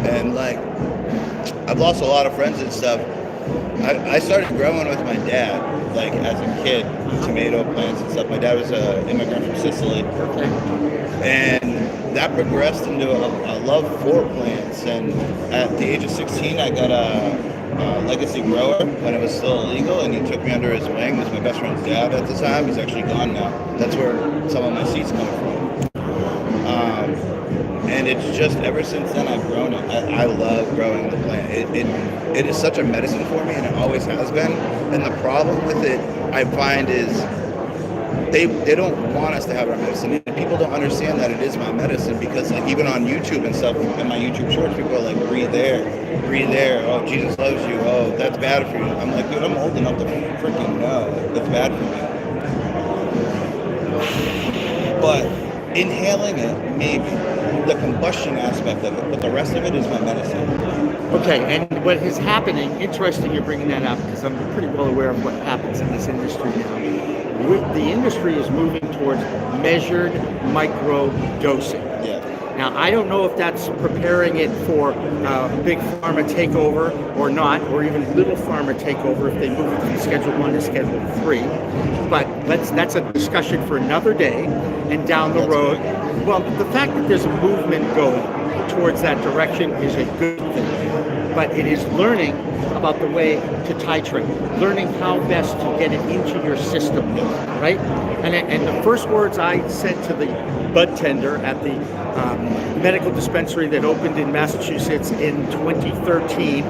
A: and I've lost a lot of friends and stuff. I started growing with my dad, as a kid, tomato plants and stuff. My dad was an immigrant from Sicily, and that progressed into a love for plants. And at the age of 16, I got a legacy grower when it was still illegal, and he took me under his wing. He was my best friend's dad at the time. He's actually gone now. That's where some of my seeds come from. And it's just ever since then I've grown it. I love growing the plant. It is such a medicine for me, and it always has been. And the problem with it, I find, is they don't want us to have our medicine. And people don't understand that it is my medicine, because even on YouTube and stuff, in my YouTube shorts, people are like, breathe air. Oh, Jesus loves you. Oh, that's bad for you. I'm like, dude, I'm old enough to freaking know that's bad for me. But inhaling it, maybe. The combustion aspect of it, but the rest of it is my medicine.
L: Okay, and what is happening, interesting you're bringing that up, because I'm pretty well aware of what happens in this industry now. The industry is moving towards measured micro dosing.
A: Yeah.
L: Now, I don't know if that's preparing it for big pharma takeover or not, or even little pharma takeover if they move it from Schedule 1 to Schedule 3. But that's a discussion for another day and down the road. Well, the fact that there's a movement going towards that direction is a good thing. But it is learning about the way to titrate, learning how best to get it into your system, right? And the first words I said to the bud tender at the medical dispensary that opened in Massachusetts in 2013,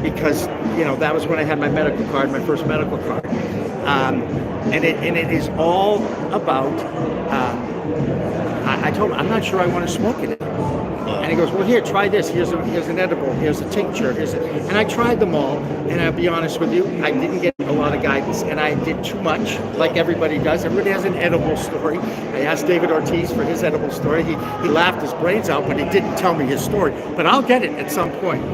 L: because that was when I had my medical card, my first medical card, and it is all about. I told him I'm not sure I want to smoke it anymore. And he goes, well, here, try this. Here's an edible. Here's a tincture. And I tried them all. And I'll be honest with you, I didn't get a lot of guidance. And I did too much, like everybody does. Everybody has an edible story. I asked David Ortiz for his edible story. He laughed his brains out, but he didn't tell me his story. But I'll get it at some point.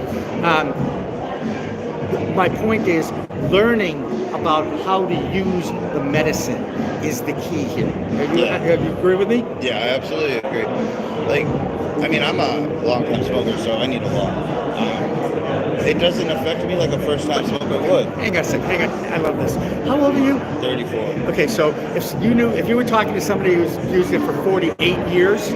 L: My point is, learning about how to use the medicine is the key here. Have you agree with me?
A: Yeah, I absolutely agree. Like, I mean, I'm a long-time smoker, so I need a lot. It doesn't affect me like a first-time smoker would.
L: Hang on a second. Hang on. I love this. How old are you?
A: 34.
L: Okay, so if you were talking to somebody who's used it for 48 years.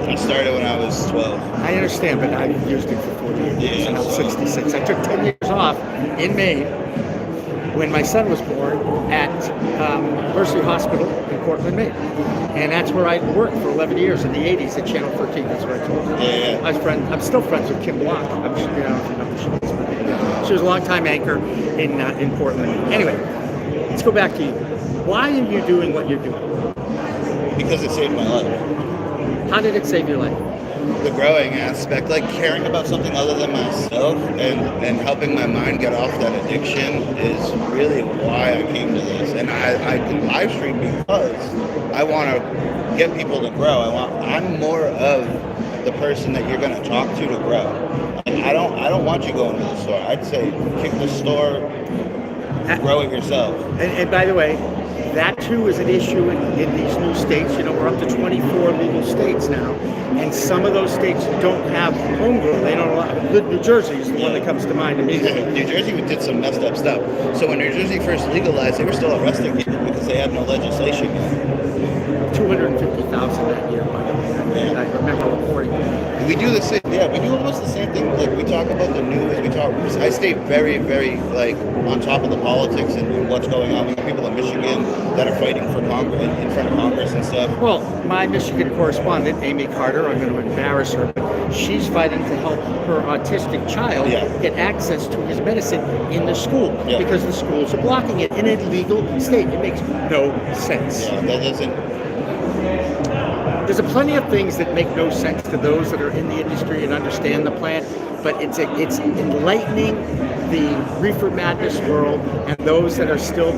A: I started when I was 12.
L: I understand, but I've used it for 48 years, and I'm 66. I took 10 years off in Maine when my son was born at Mercy Hospital in Portland, Maine. And that's where I worked for 11 years in the 80s at Channel 13. That's where I told you.
A: Yeah.
L: I'm still friends with Kim Block. She was a longtime anchor in Portland. Anyway, let's go back to you. Why are you doing what you're doing?
A: Because it saved my life.
L: How did it save your life?
A: The growing aspect, like caring about something other than myself and helping my mind get off that addiction is really why I came to this. And I live stream because I want to get people to grow. I'm more of the person that you're going to talk to grow. I don't want you going to the store. I'd say kick the store, grow it yourself.
L: And by the way, that too is an issue in these new states. You know, we're up to 24 legal states now, and some of those states don't have homegrown. They don't allow. New Jersey is the one that comes to mind immediately.
A: New Jersey did some messed up stuff. So when New Jersey first legalized, they were still arresting people because they had no legislation yet.
L: 250,000 that year, by the way. I remember reporting.
A: We do the same. Yeah, we do almost the same thing. Like we talk about the news. I stay very, very like on top of the politics and what's going on. We have people in Michigan that are fighting for Congress in front of Congress and stuff.
L: Well, my Michigan correspondent, Amy Carter, I'm going to embarrass her, but she's fighting to help her autistic child get access to his medicine in the school because the schools are blocking it in a legal state. It makes no sense.
A: Yeah, that doesn't.
L: There's plenty of things that make no sense to those that are in the industry and understand the plant, but it's enlightening the reefer madness world and those that are still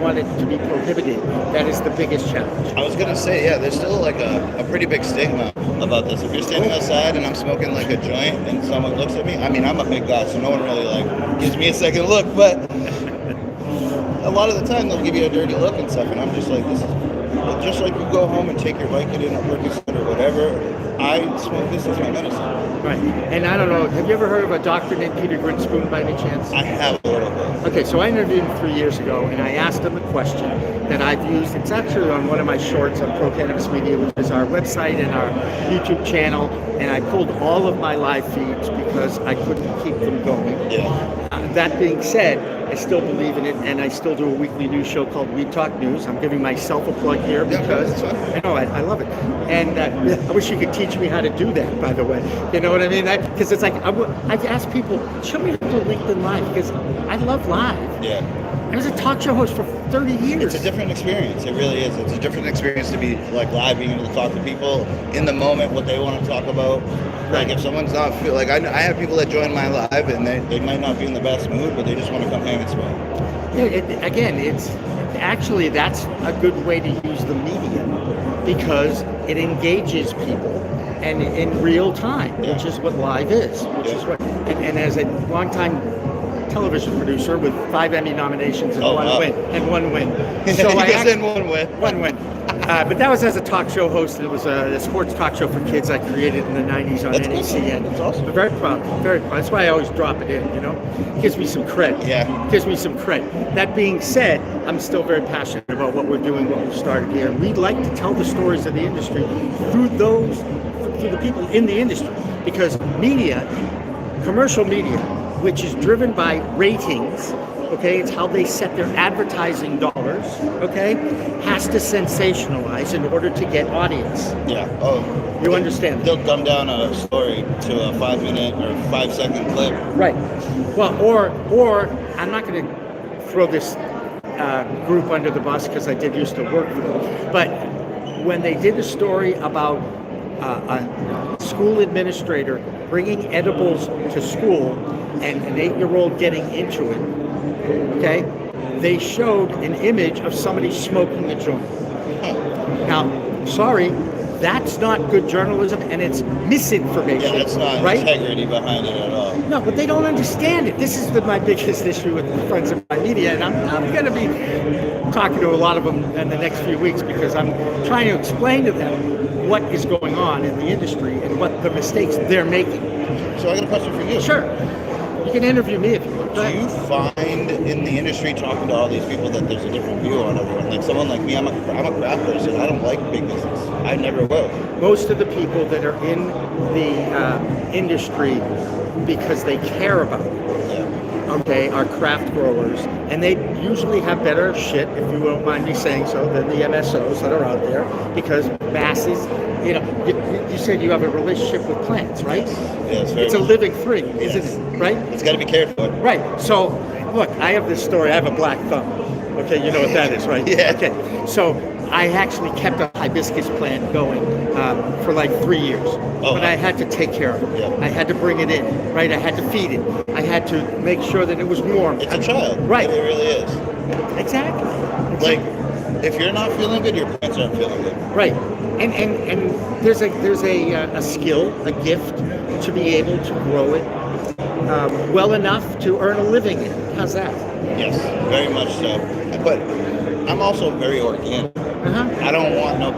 L: want it to be prohibited. That is the biggest challenge.
A: I was gonna say, yeah, there's still like a pretty big stigma about this. If you're standing outside and I'm smoking like a joint and someone looks at me, I mean, I'm a big guy, so no one really like gives me a second look, but a lot of the time they'll give you a dirty look and stuff, and I'm just like, this is just like you go home and take your Vicodin or Percocet or whatever. I smoke this as my medicine.
L: Right. And I don't know, have you ever heard of a doctor named Peter Grinspoon by any chance?
A: I have a little bit.
L: Okay, so I interviewed him 3 years ago, and I asked him a question that I've used. It's actually on one of my shorts on Pro Cannabis Media, which is our website and our YouTube channel, and I pulled all of my live feeds because I couldn't keep them going.
A: Yeah.
L: That being said, I still believe in it, and I still do a weekly news show called Weed Talk News. I'm giving myself a plug here because I know I love it, and I wish you could teach me how to do that. By the way, you know what I mean? Because it's like I've asked people, show me how to do LinkedIn Live because I love live.
A: Yeah.
L: I was a talk show host for 30 years.
A: It's a different experience. It really is. It's a different experience to be like live, being able to talk to people in the moment, what they want to talk about. Like if someone's not feel like I have people that join my live and they might not be in the best mood, but they just want to come hang and smoke.
L: Yeah, it's actually that's a good way to use the media because it engages people and in real time, which is what live is. Which is what and as a longtime television producer with 5 Emmy nominations and one win. So one win. But that was as a talk show host. It was a sports talk show for kids I created in the 90s on NACN. That's awesome. I'm very proud. Very proud. That's why I always drop it in, you know. It gives me some credit.
A: Yeah.
L: Gives me some credit. That being said, I'm still very passionate about what we're doing, what we've started here. And we'd like to tell the stories of the industry through the people in the industry. Because media, commercial media, which is driven by ratings, okay, it's how they set their advertising dollars, okay, has to sensationalize in order to get audience.
A: Yeah. Oh.
L: You understand?
A: They'll dumb down a story to a 5-minute or 5-second clip.
L: Right. Well, or I'm not going to throw this group under the bus because I did used to work with them, but when they did a story about a school administrator bringing edibles to school and an 8-year-old getting into it, okay, they showed an image of somebody smoking a joint. Now, sorry, that's not good journalism, and it's misinformation.
A: Yeah, that's not
L: right?
A: integrity behind it at all.
L: No, but they don't understand it. This has been my biggest issue with the friends of my media, and I'm going to be talking to a lot of them in the next few weeks because I'm trying to explain to them what is going on in the industry and what the mistakes they're making.
A: So I got a question for you.
L: Sure. You can interview me if you want.
A: Do you find in the industry talking to all these people that there's a different view on everyone? Like someone like me, I'm a craft person. I don't like big business. I never will.
L: Most of the people that are in the industry because they care about it, okay, are craft growers, and they usually have better shit, if you won't mind me saying so, than the MSOs that are out there, because masses, you know, you said you have a relationship with plants, right?
A: Yes,
L: it's a living thing, isn't it? Right?
A: It's got to be careful.
L: Right. So, look, I have this story. I have a black thumb. Okay, you know what that is, right?
A: Yeah.
L: Okay. So I actually kept a hibiscus plant going for like 3 years, but I had to take care of it.
A: Yeah.
L: I had to bring it in, right? I had to feed it. I had to make sure that it was warm.
A: It's a child.
L: Right.
A: It really is.
L: Exactly.
A: Like, if you're not feeling good, your plants aren't feeling good.
L: Right. And there's a skill, a gift to be able to grow it well enough to earn a living in it. How's that?
A: Yes, very much so. But I'm also very organic. I don't want no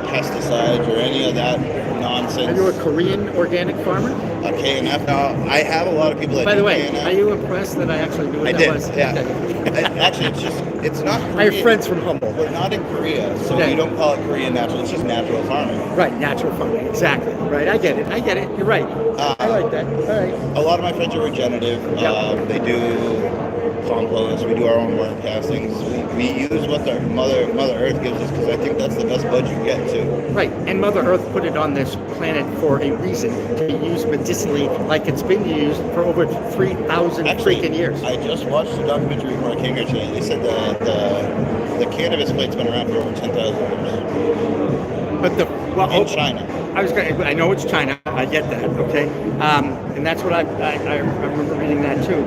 A: pesticides or any of that nonsense.
L: Are you a Korean organic farmer?
A: A K&F. Now, I have a lot of people that
L: By
A: do
L: the way,
A: K&F.
L: are you impressed that I actually knew what
A: I
L: that
A: did,
L: was?
A: yeah.
L: Okay.
A: Actually, it's not Korean.
L: I have friends from Humboldt.
A: We're not in Korea, so we don't call it Korean natural. It's just natural farming.
L: Right, natural farming. Exactly. Right, I get it. You're right. I like that. All right.
A: A lot of my friends are regenerative. They do compost. We do our own worm castings. We use what the Mother Earth gives us because I think that's the best bud you can get too.
L: Right, and Mother Earth put it on this planet for a reason, to be used medicinally like it's been used for over 3,000 freaking years.
A: I just watched a documentary before I came here today. They said the cannabis plant's been around for over 10,000 years.
L: But
A: in China.
L: I know it's China. I get that. Okay, and that's what I remember reading that too.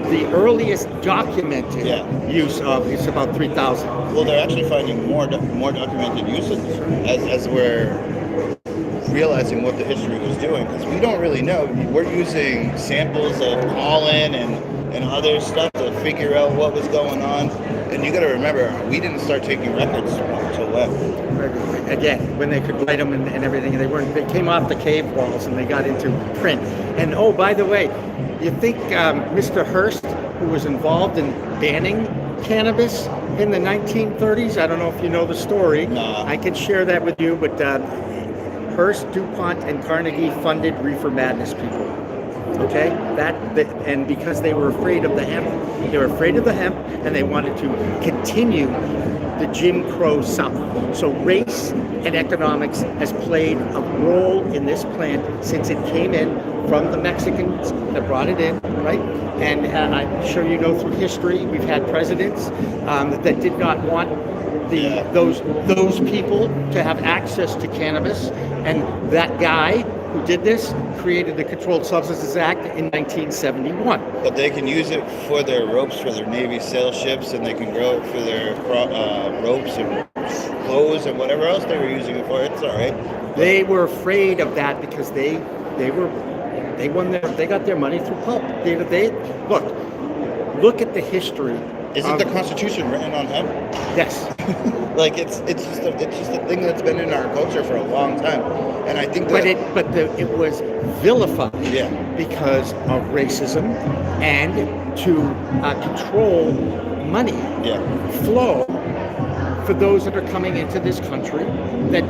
L: The earliest documented use of is about 3,000.
A: Well, they're actually finding more documented usage as we're realizing what the history was doing, because we don't really know. We're using samples of pollen and other stuff to figure out what was going on. And you got to remember, we didn't start taking records until when?
L: Again, when they could write them and everything, they came off the cave walls and they got into print. And oh, by the way, you think Mr. Hearst, who was involved in banning cannabis in the 1930s? I don't know if you know the story.
A: Nah.
L: I can share that with you, but Hearst, DuPont, and Carnegie funded reefer madness people. Okay, and because they were afraid of the hemp, and they wanted to continue the Jim Crow South. So race and economics has played a role in this plant since it came in from the Mexicans that brought it in, right? And I'm sure you know through history, we've had presidents that did not want those people to have access to cannabis, and that guy who did this created the Controlled Substances Act in 1971.
A: But they can use it for their ropes for their Navy sail ships, and they can grow it for their ropes and clothes and whatever else they were using it for. It's all right.
L: They were afraid of that because they got their money through pulp. Look at the history.
A: Isn't the Constitution written on hemp?
L: Yes.
A: Like it's just a thing that's been in our culture for a long time, and I think that.
L: It was vilified because of racism and to control money flow for those that are coming into this country that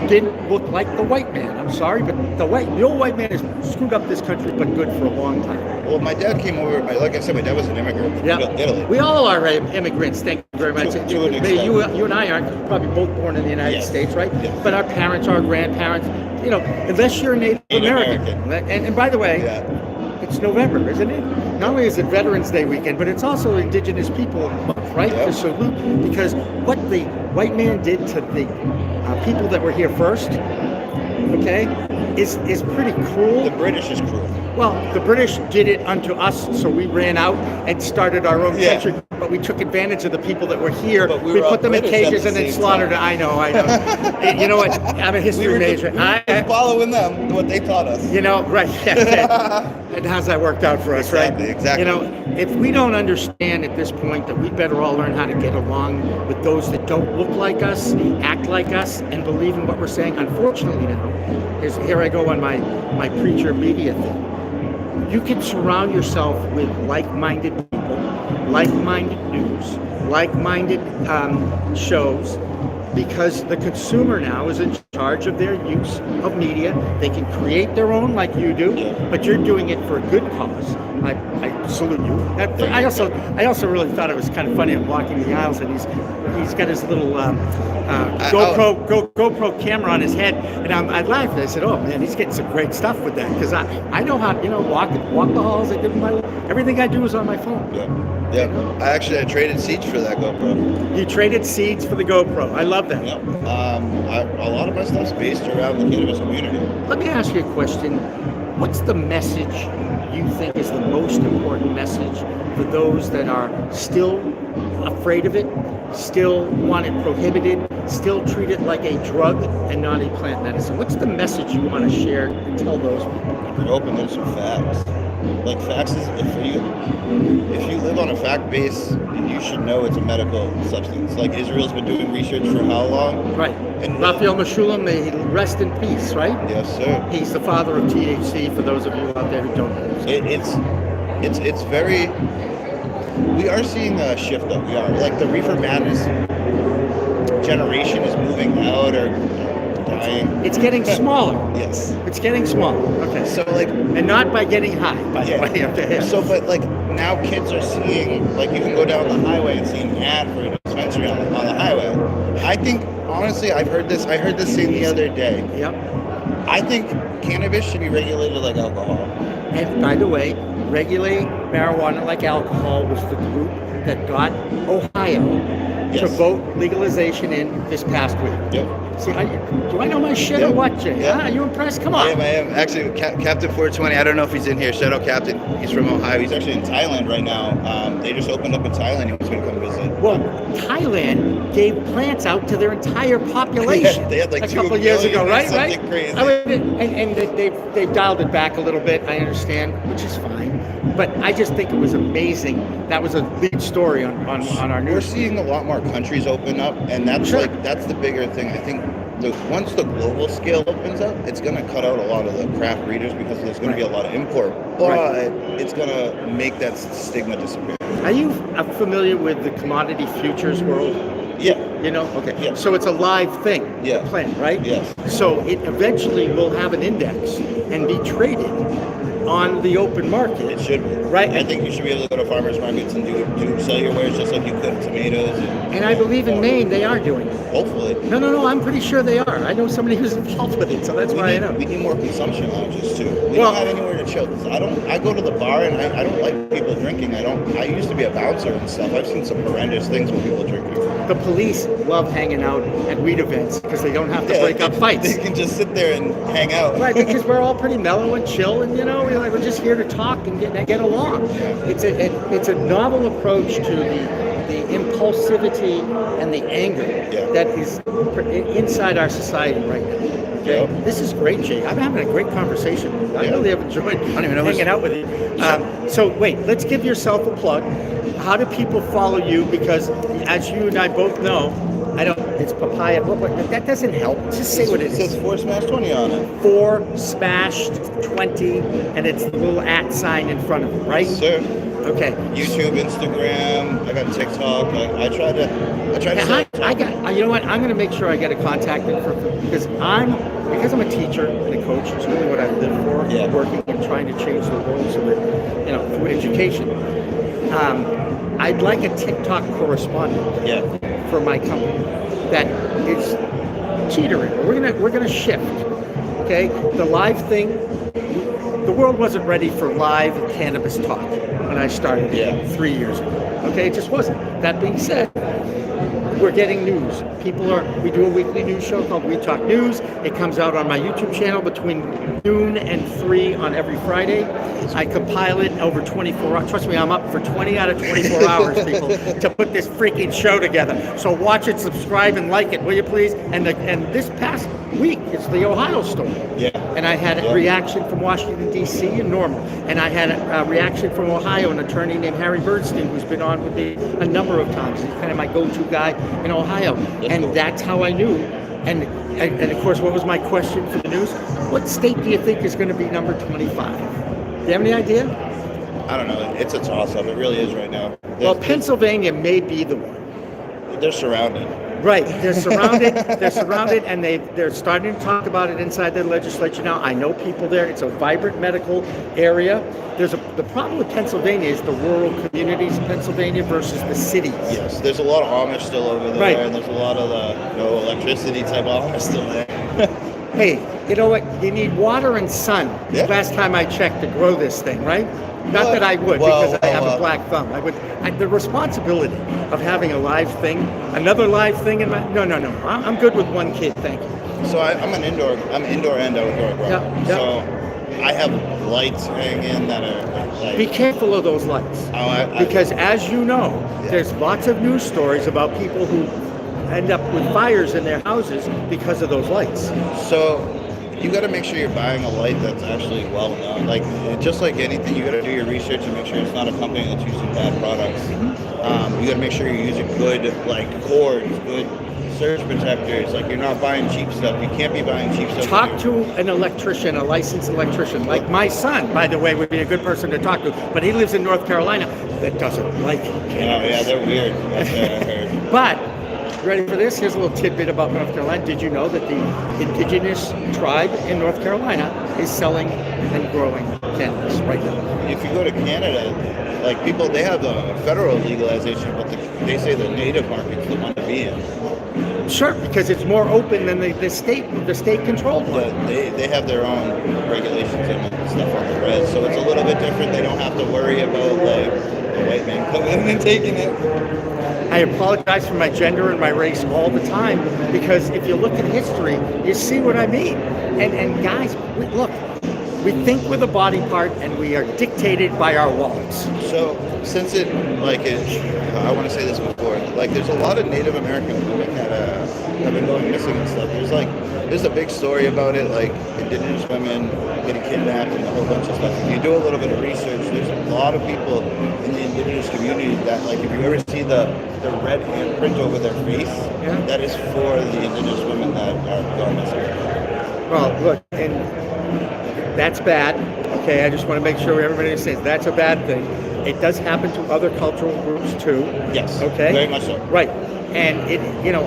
L: didn't look like the white man. I'm sorry, but the old white man has screwed up this country, but good for a long time.
A: Well, my dad came over. Like I said, my dad was an immigrant from Italy.
L: We all are immigrants. Thank you very much.
A: To an extent.
L: You and I aren't probably both born in the United States, right? Yes. But our parents, our grandparents, unless you're Native American. And by the way, it's November, isn't it? Not only is it Veterans Day weekend, but it's also Indigenous People Month, right? To salute, because what the white man did to the people that were here first okay, is pretty cruel.
I: The British is cruel.
L: Well, the British did it unto us, so we ran out and started our own
I: Yeah.
L: country. But we took advantage of the people that were here.
I: But we
L: We
I: were
L: put them in
I: British at
L: cages
I: the
L: and then
I: same
L: slaughtered them.
I: time.
L: I know. And you know what? I'm a history major.
I: Following them, what they taught us.
L: You know, right. And how's that worked out for us, right?
I: Exactly.
L: You know, if we don't understand at this point that we better all learn how to get along with those that don't look like us, act like us, and believe in what we're saying, unfortunately now, here I go on my preacher media thing. You can surround yourself with like-minded people, like-minded news, like-minded shows, because the consumer now is in charge of their use of media. They can create their own like you do, but you're doing it for a good cause. I salute you. I also really thought it was kind of funny. I'm walking the aisles and he's got his little GoPro camera on his head, and I laughed. I said, "Oh man, he's getting some great stuff with that." Because I know how walk the halls. I give him everything I do is on my phone.
I: Yeah. I traded seats for that GoPro.
L: You traded seeds for the GoPro. I love that.
I: Yep. A lot of my stuff's based around the cannabis community.
L: Let me ask you a question. What's the message you think is the most important message for those that are still afraid of it, still want it prohibited, still treat it like a drug and not a plant medicine? What's the message you want to share and tell those people?
I: You're open to some facts. Like facts is if you live on a fact base, you should know it's a medical substance. Like Israel's been doing research for how long?
L: Right.
I: And
L: Raphael Meshulam, may he rest in peace, right?
I: Yes, sir.
L: He's the father of THC, for those of you out there who don't know.
I: It's very. We are seeing a shift though. We are like the reefer madness generation is moving out or dying.
L: It's getting smaller.
I: Yes.
L: It's getting smaller. Okay.
I: So like,
L: and not by getting high, by the way. Okay.
I: So, but like now kids are seeing, like you can go down the highway and see an ad for a dispensary on the highway. I think, honestly, I heard this saying the other day.
L: Yep.
I: I think cannabis should be regulated like alcohol.
L: And by the way, regulating marijuana like alcohol was the group that got Ohio to vote legalization in this past week.
I: Yep.
L: See, do I know my shit or what, Jay?
I: Yep.
L: Are you impressed? Come on.
I: I am. Actually, Captain 420, I don't know if he's in here. Shout out Captain. He's from Ohio. He's actually in Thailand right now. They just opened up in Thailand. He was going to come visit.
L: Well, Thailand gave plants out to their entire population
I: they had like
L: a couple of years ago, right? Right?
I: Crazy.
L: I mean, and they've dialed it back a little bit, I understand, which is fine. But I just think it was amazing. That was a lead story on our news.
I: We're seeing a lot more countries open up, and that's that's the bigger thing. I think once the global scale opens up, it's going to cut out a lot of the craft breeders because there's going to be a lot of import. But it's going to make that stigma disappear.
L: Are you familiar with the commodity futures world?
I: Yeah.
L: You know? Okay.
I: Yeah.
L: So it's a live thing.
I: Yeah.
L: The plant, right?
I: Yes.
L: So it eventually will have an index and be traded on the open market.
I: It should be.
L: Right.
I: I think you should be able to go to farmers markets and sell your wares just like you could tomatoes.
L: And I believe in Maine they are doing it.
I: Hopefully.
L: No, I'm pretty sure they are. I know somebody who's involved with it, so that's why I know.
I: We need more consumption lounges too. We don't have anywhere to chill. I go to the bar and I don't like people drinking. I used to be a bouncer and stuff. I've seen some horrendous things with people drinking.
L: The police love hanging out at weed events because they don't have to break up fights.
I: They can just sit there and hang out.
L: Right, because we're all pretty mellow and chill, and we're just here to talk and get along. It's a novel approach to the impulsivity and the anger that is inside our society right now. Okay, this is great, Jay. I'm having a great conversation. I really have enjoyed hanging out with you. So wait, let's give yourself a plug. How do people follow you? Because as you and I both know, it's papaya. That doesn't help. Just say what it is.
I: It says 4 Smash 20 on it.
L: 4 Smashed 20, and it's the little @ sign in front of it, right?
I: Yes, sir.
L: Okay.
I: YouTube, Instagram. I got TikTok. I try to.
L: You know what? I'm going to make sure I get a contact info because I'm a teacher and a coach. It's really what I live for.
I: Yeah.
L: Working and trying to change the world so that food education. I'd like a TikTok correspondent for my company that is teetering. We're gonna shift. Okay, the live thing. The world wasn't ready for live cannabis talk when I started 3 years ago. Okay, it just wasn't. That being said, we're getting news. We do a weekly news show called We Talk News. It comes out on my YouTube channel between noon and 3 on every Friday. I compile it over 24 hours. Trust me, I'm up for 20 out of 24 hours, people, to put this freaking show together. So watch it, subscribe, and like it, will you please? And this past week, it's the Ohio story.
I: Yeah.
L: And I had a reaction from Washington, D.C. and Normal. And I had a reaction from Ohio, an attorney named Harry Bernstein, who's been on with me a number of times. He's kind of my go-to guy in Ohio. That's how I knew. And of course, what was my question for the news? What state do you think is going to be number 25? Do you have any idea?
I: I don't know. It's a toss-up. It really is right now.
L: Well, Pennsylvania may be the one.
I: They're surrounded.
L: Right, they're surrounded. They're surrounded, and they're starting to talk about it inside the legislature now. I know people there. It's a vibrant medical area. The problem with Pennsylvania is the rural communities of Pennsylvania versus the cities.
I: Yes, there's a lot of Amish still over there,
L: Right.
I: and there's a lot of the electricity type Amish still there.
L: Hey, you know what? You need water and sun.
I: Yeah.
L: Last time I checked to grow this thing, right? Not that I would, because I have a black thumb. The responsibility of having a live thing, another live thing in my. No. I'm good with one kid, thank you.
I: So I'm indoor and outdoor grower.
L: Yep.
I: So I have lights hanging that are like.
L: Be careful of those lights. Because as you know, there's lots of news stories about people who end up with fires in their houses because of those lights.
I: So you got to make sure you're buying a light that's actually well known. Like just like anything, you got to do your research and make sure it's not a company that's using bad products. You got to make sure you're using good like cords, good surge protectors. Like you're not buying cheap stuff. You can't be buying cheap stuff.
L: Talk to an electrician, a licensed electrician. Like my son, by the way, would be a good person to talk to. But he lives in North Carolina that doesn't like cannabis.
I: Oh yeah, they're weird. That's what I heard.
L: But ready for this? Here's a little tidbit about North Carolina. Did you know that the indigenous tribe in North Carolina is selling and growing cannabis right now?
I: If you go to Canada, like people, they have the federal legalization, but they say the native market's the one to be in.
L: Sure, because it's more open than the state controlled one.
I: They have their own regulations and stuff on the res, so it's a little bit different. They don't have to worry about like the white man coming in and taking it.
L: I apologize for my gender and my race all the time because if you look at history, you see what I mean. And guys, look, we think with a body part and we are dictated by our wallets.
I: So since it, like I want to say this before, like there's a lot of Native American women that have been going missing and stuff. There's a big story about it, like indigenous women getting kidnapped and a whole bunch of stuff. If you do a little bit of research, there's a lot of people in the indigenous community that, like, if you ever see the red handprint over their face, that is for the indigenous women that are gone missing.
L: Well, look, and that's bad. Okay, I just want to make sure everybody understands that's a bad thing. It does happen to other cultural groups too.
I: Yes.
L: Okay.
I: Very much so.
L: Right. And it,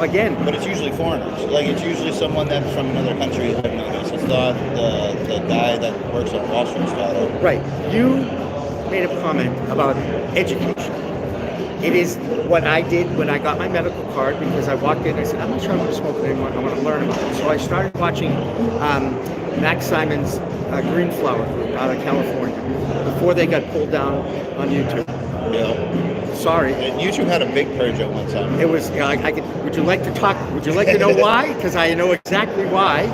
L: again.
I: But it's usually foreigners. Like it's usually someone that's from another country. I've noticed. It's not the guy that works at Wall Street style.
L: Right. You made a comment about education. It is what I did when I got my medical card because I walked in and I said, I'm not sure I'm going to smoke anymore. I want to learn about it. So I started watching Max Simon's Green Flower Group out of California before they got pulled down on YouTube.
I: Yeah.
L: Sorry.
I: And YouTube had a big purge at one time.
L: It was. Would you like to talk? Would you like to know why? Because I know exactly why.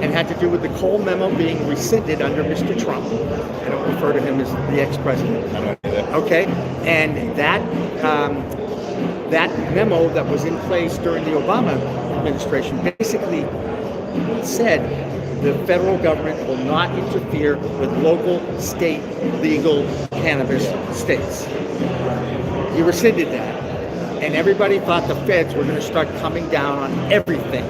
L: It had to do with the Cole memo being rescinded under Mr. Trump. I don't refer to him as the ex-president.
I: I don't either.
L: Okay, and that memo that was in place during the Obama administration basically said the federal government will not interfere with local, state, legal cannabis states. He rescinded that. And everybody thought the feds were going to start coming down on everything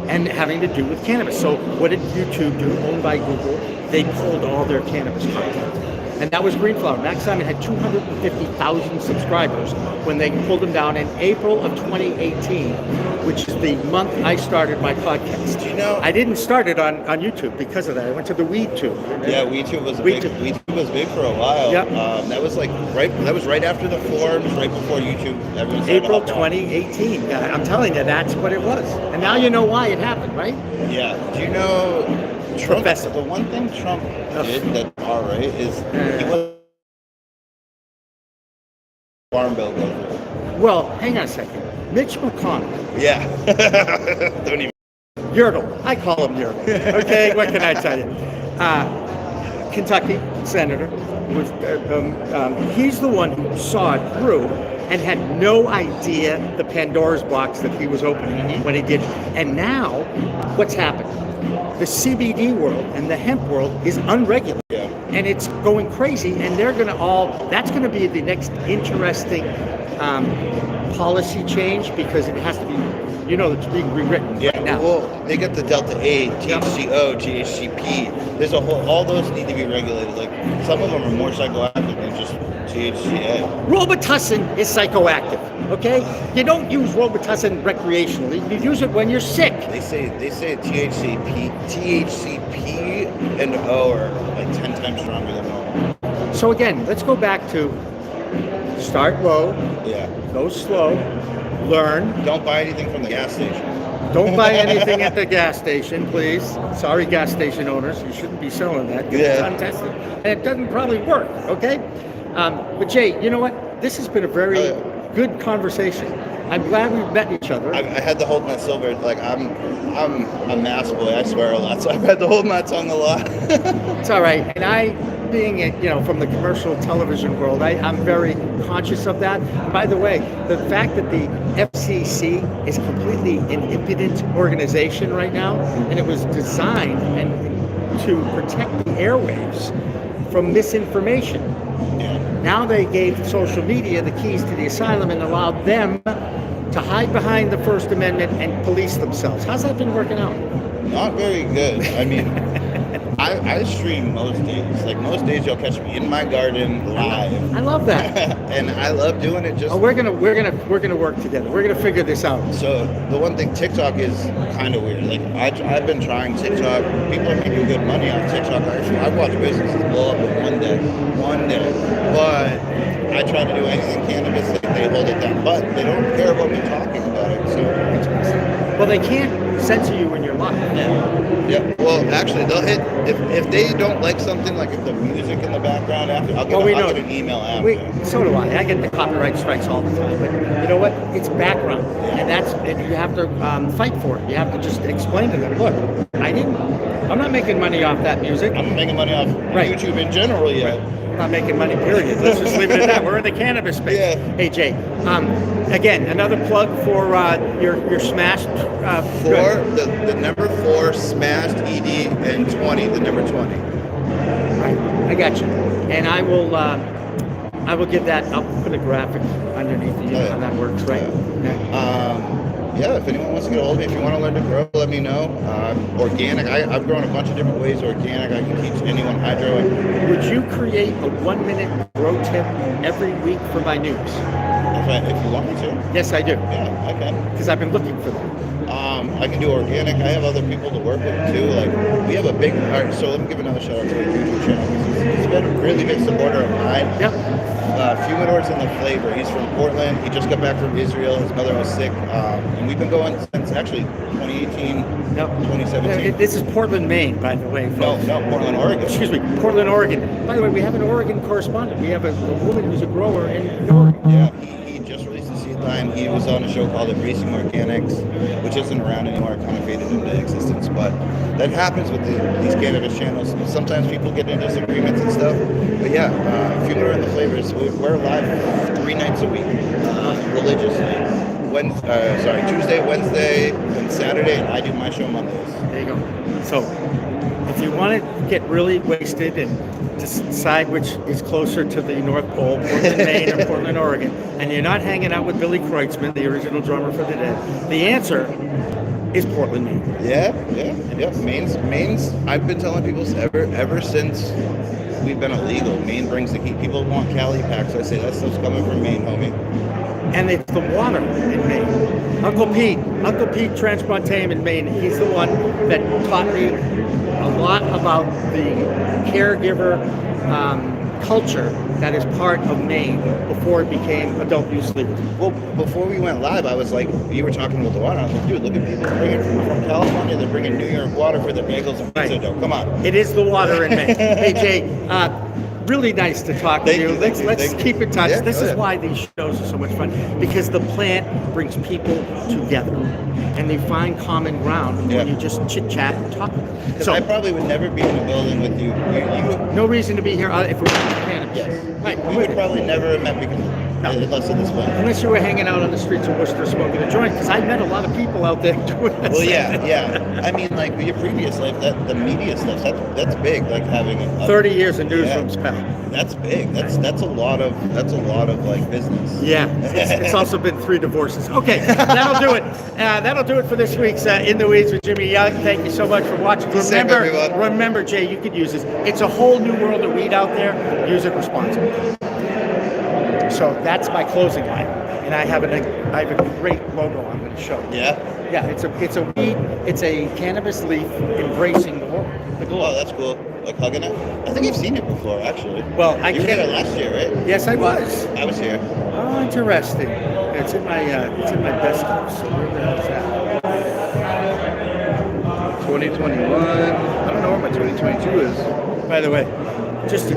L: and having to do with cannabis. So what did YouTube do, owned by Google? They pulled all their cannabis content. And that was Green Flower. Max Simon had 250,000 subscribers when they pulled him down in April of 2018, which is the month I started my podcast.
I: Do you know?
L: I didn't start it on YouTube because of that. I went to the WeedTube.
I: Yeah, WeedTube was big for a while.
L: Yep.
I: That was right after the forums, right before YouTube.
L: April 2018. I'm telling you, that's what it was. And now you know why it happened, right?
I: Yeah. Do you know Trump? The one thing Trump did that's all right is he was Farm Bill go through.
L: Well, hang on a second. Mitch McConnell.
I: Yeah. Don't even.
L: Yertle. I call him Yertle. Okay, what can I tell you? Kentucky senator. He's the one who saw it through and had no idea the Pandora's box that he was opening when he did it. And now, what's happened? The CBD world and the hemp world is unregulated.
I: Yeah.
L: And it's going crazy, and they're going to that's going to be the next interesting policy change, because it has to be, it's being rewritten right now.
I: Well, they got the Delta 8, THCO, GHCP. There's all those need to be regulated. Like, some of them are more psychoactive than just THCA.
L: Robitussin is psychoactive, okay? You don't use Robitussin recreationally. You use it when you're sick.
I: They say THCP and O are like 10 times stronger than normal.
L: So again, let's go back to start low, go slow, learn.
I: Don't buy anything from the gas station.
L: Don't buy anything at the gas station, please. Sorry, gas station owners, you shouldn't be selling that. It's untested, and it doesn't probably work, okay? But Jay, you know what? This has been a very good conversation. I'm glad we've met each other.
I: I had to hold my silver. Like, I'm a mass boy. I swear a lot, so I've had to hold my tongue a lot.
L: It's all right. And being from the commercial television world, I'm very conscious of that. By the way, the fact that the FCC is completely an impotent organization right now, and it was designed to protect the airwaves from misinformation. Now they gave social media the keys to the asylum and allowed them to hide behind the First Amendment and police themselves. How's that been working out?
I: Not very good. I mean, I stream most days. Like, most days you'll catch me in my garden live.
L: I love that.
I: And I love doing it.
L: We're gonna work together. We're gonna figure this out.
I: So the one thing, TikTok is kind of weird. Like, I've been trying TikTok. People are making good money on TikTok. I've watched businesses blow up in one day. But I try to do anything cannabis, they hold it down. But they don't care about me talking about it. So,
L: well, they can't censor you when you're live.
I: Yeah. Well, actually, they'll hit if they don't like something, like if the music in the background after. I'll get an email after.
L: So do I. I get the copyright strikes all the time. But you know what? It's background, and you have to fight for it. You have to just explain to them, look, I'm not making money off that music.
I: I'm not making money off YouTube in general yet.
L: I'm not making money, period. Let's just leave it at that. We're in the cannabis space.
I: Yeah.
L: Hey, Jay, again, another plug for your Smashed.
I: The number 4 Smashed ED and 20, the number 20.
L: Right, I got you. And I will get that. I'll put a graphic underneath how that works, right?
I: If anyone wants to get a hold of me, if you want to learn to grow, let me know. Organic, I've grown a bunch of different ways. Organic, I can teach anyone hydro.
L: Would you create a 1-minute grow tip every week for my news?
I: If you want me to.
L: Yes, I do.
I: Yeah, I can.
L: Because I've been looking for them.
I: I can do organic. I have other people to work with too. Like, we have a big. All right, so let me give another shout out to the YouTube channel. He's been a really big supporter of mine.
L: Yep.
I: Fumidor's in the Flavor. He's from Portland. He just got back from Israel. His mother was sick, and we've been going since actually 2018, 2017.
L: This is Portland, Maine, by the way.
I: No, Portland, Oregon.
L: Excuse me, Portland, Oregon. By the way, we have an Oregon correspondent. We have a woman who's a grower in Oregon.
I: Yeah, he just released a seed line. He was on a show called Embracing Organics, which isn't around anymore. It kind of faded into existence, but that happens with these cannabis channels. Sometimes people get into disagreements and stuff. But yeah, Fumidor and the Flavors, we're live 3 nights a week, religiously. Tuesday, Wednesday, and Saturday, and I do my show Mondays.
L: There you go. So, if you want to get really wasted and decide which is closer to the North Pole, Portland, Maine, or Portland, Oregon, and you're not hanging out with Billy Kreutzmann, the original drummer for the Dead, the answer is Portland, Maine.
I: Yeah. Maine's. I've been telling people ever since we've been illegal. Maine brings the heat. People want Cali packs. I say that stuff's coming from Maine, homie.
L: And it's the water in Maine. Uncle Pete Transmontane in Maine. He's the one that taught me a lot about the caregiver culture that is part of Maine before it became adult use legal.
I: Well, before we went live, I was like, you were talking about the water. I was like, dude, look at people bringing from California. They're bringing New York water for their bagels and pizza dough. Come on.
L: It is the water in Maine. Hey, Jay, really nice to talk to
I: Thank
L: you.
I: you, thank you,
L: Let's
I: thank you.
L: keep in touch.
I: Yeah,
L: This
I: oh,
L: is
I: yeah.
L: why these shows are so much fun, because the plant brings people together and they find common ground
I: Yeah.
L: when you just chit chat and talk.
I: Because
L: So
I: I probably would never be in a building with you.
L: no reason to be here if it wasn't cannabis.
I: Yes.
L: Right.
I: We would probably never have met because unless at this point.
L: Unless you were hanging out on the streets of Worcester smoking a joint, because I met a lot of people out there doing that.
I: Well,
L: same
I: yeah,
L: thing.
I: yeah. I mean, like your previous life, the media stuff, that's big. Like having
L: 30 years in
I: Yeah.
L: newsrooms, pal.
I: That's big. That's a lot of like business.
L: Yeah, it's also been 3 divorces. Okay, that'll do it. That'll do it for this week's In the Weeds with Jimmy Young. Thank you so much for watching.
I: Be safe, everyone.
L: Remember, Jay, you could use this. It's a whole new world of weed out there. Use it responsibly. So that's my closing line, and I have a great logo I'm going to show you.
I: Yeah.
L: Yeah, it's a weed. It's a cannabis leaf embracing the world.
I: Oh, that's cool. Like hugging it. I think I've seen it before, actually.
L: Well, I
I: you were
L: can't.
I: there last year, right?
L: Yes, I was.
I: I was here.
L: Oh, interesting. It's in my best of. So where the hell is that?
A: 2021. I don't know what my 2022 is.
L: By the way, just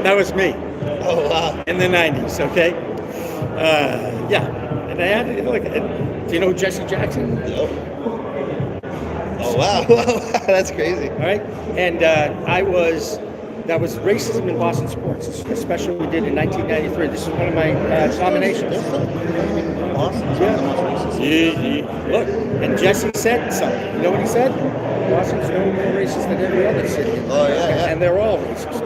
L: that was me.
I: Oh wow.
L: In the 90s, okay? Yeah. And I had look. Do you know Jesse Jackson?
I: Yep. Oh wow. That's crazy.
L: All right. And that was racism in Boston sports, a special we did in 1993. This is one of my nominations.
I: Boston's one of the most racist.
L: Look, and Jesse said something. You know what he said? Boston's no more racist than every other city.
I: Oh yeah.
L: And they're all racist.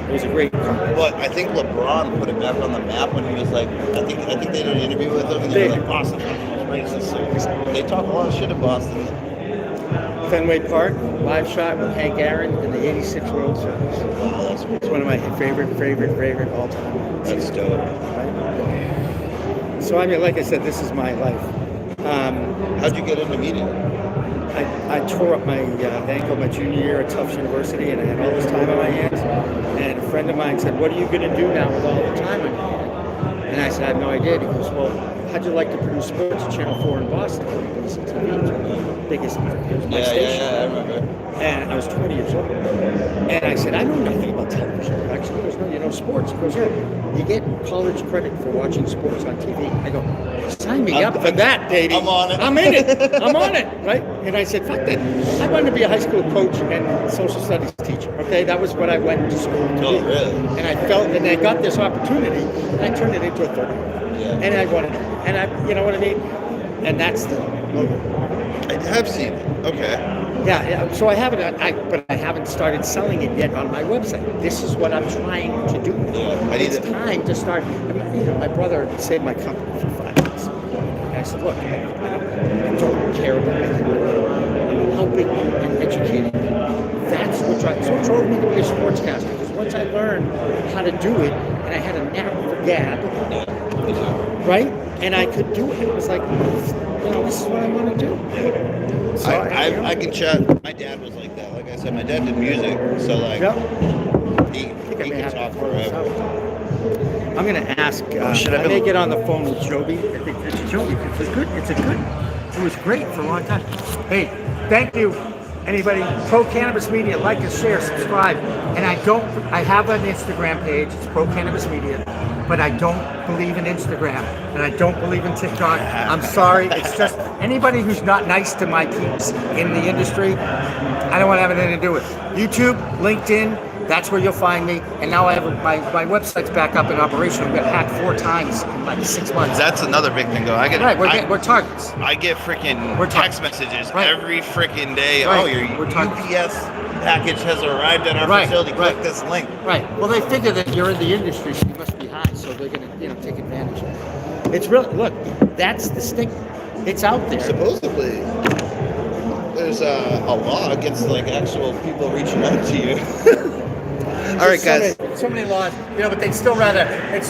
L: It was a great comment.
I: But I think LeBron put it back on the map when he was like, I think they did an interview with him and they were like, Boston's one of the most racist. So they talk a lot of shit in Boston.
L: Fenway Park, live shot with Hank Aaron in the 86 World Series.
I: Wow, that's
L: It's one of my favorite all time.
I: That's dope.
L: So I mean, like I said, this is my life.
I: How'd you get into media?
L: I tore up my ankle my junior year at Tufts University, and I had all this time on my hands. And a friend of mine said, "What are you going to do now with all the time on your hands?" And I said, "I have no idea." He goes, "Well, how'd you like to produce sports at Channel 4 in Boston?" Biggest station.
I: Yeah, I remember.
L: And I was 20 years old. And I said, I know nothing about television production. He goes, no, you know sports. He goes, yeah, you get college credit for watching sports on TV. I go, sign me up for that, baby.
I: I'm on it.
L: I'm in it. I'm on it, right? And I said, fuck that. I wanted to be a high school coach and social studies teacher. Okay, that was what I went to school to
I: Oh,
L: be.
I: really?
L: And I felt, and I got this opportunity, and I turned it into a 30.
I: Yeah.
L: And I wanted it. And you know what I mean? And that's the logo.
I: I have seen it. Okay.
L: Yeah, so I haven't, but I haven't started selling it yet on my website. This is what I'm trying to do.
I: Yeah,
L: It's time to start. My brother saved my company for 5 months. And I said, look, I don't care about making money. I'm helping and educating. That's what drove me to be a sportscaster. Because once I learned how to do it, and I had a knack for gab, right? And I could do it. It was like, this is what I want to do. So
I: I can chat. My dad was like that. Like I said, my dad did music, so like he can talk forever.
L: I'm going to ask. I may get on the phone with Joby. I think it's Joby. It was great for a long time. Hey, thank you. Anybody, Pro Cannabis Media, like and share, subscribe. And I have an Instagram page, it's Pro Cannabis Media, but I don't believe in Instagram, and I don't believe in TikTok. I'm sorry, it's just, anybody who's not nice to my peeps in the industry, I don't want to have anything to do with. YouTube, LinkedIn, that's where you'll find me. And now I have my website's back up in operation. We got hacked 4 times in like 6 months.
A: That's another big thing, though.
L: We're targets.
A: I get freaking text messages every freaking day.
L: Right.
A: Oh, your UPS package has arrived at our facility. Click this link.
L: Right. Well, they figure that you're in the industry, so you must be high, so they're going to, take advantage of it. It's really, look, that's the stigma. It's out there.
I: Supposedly, there's a law against like actual people reaching out to you. All right, guys.
L: So many laws, but they'd still rather. It's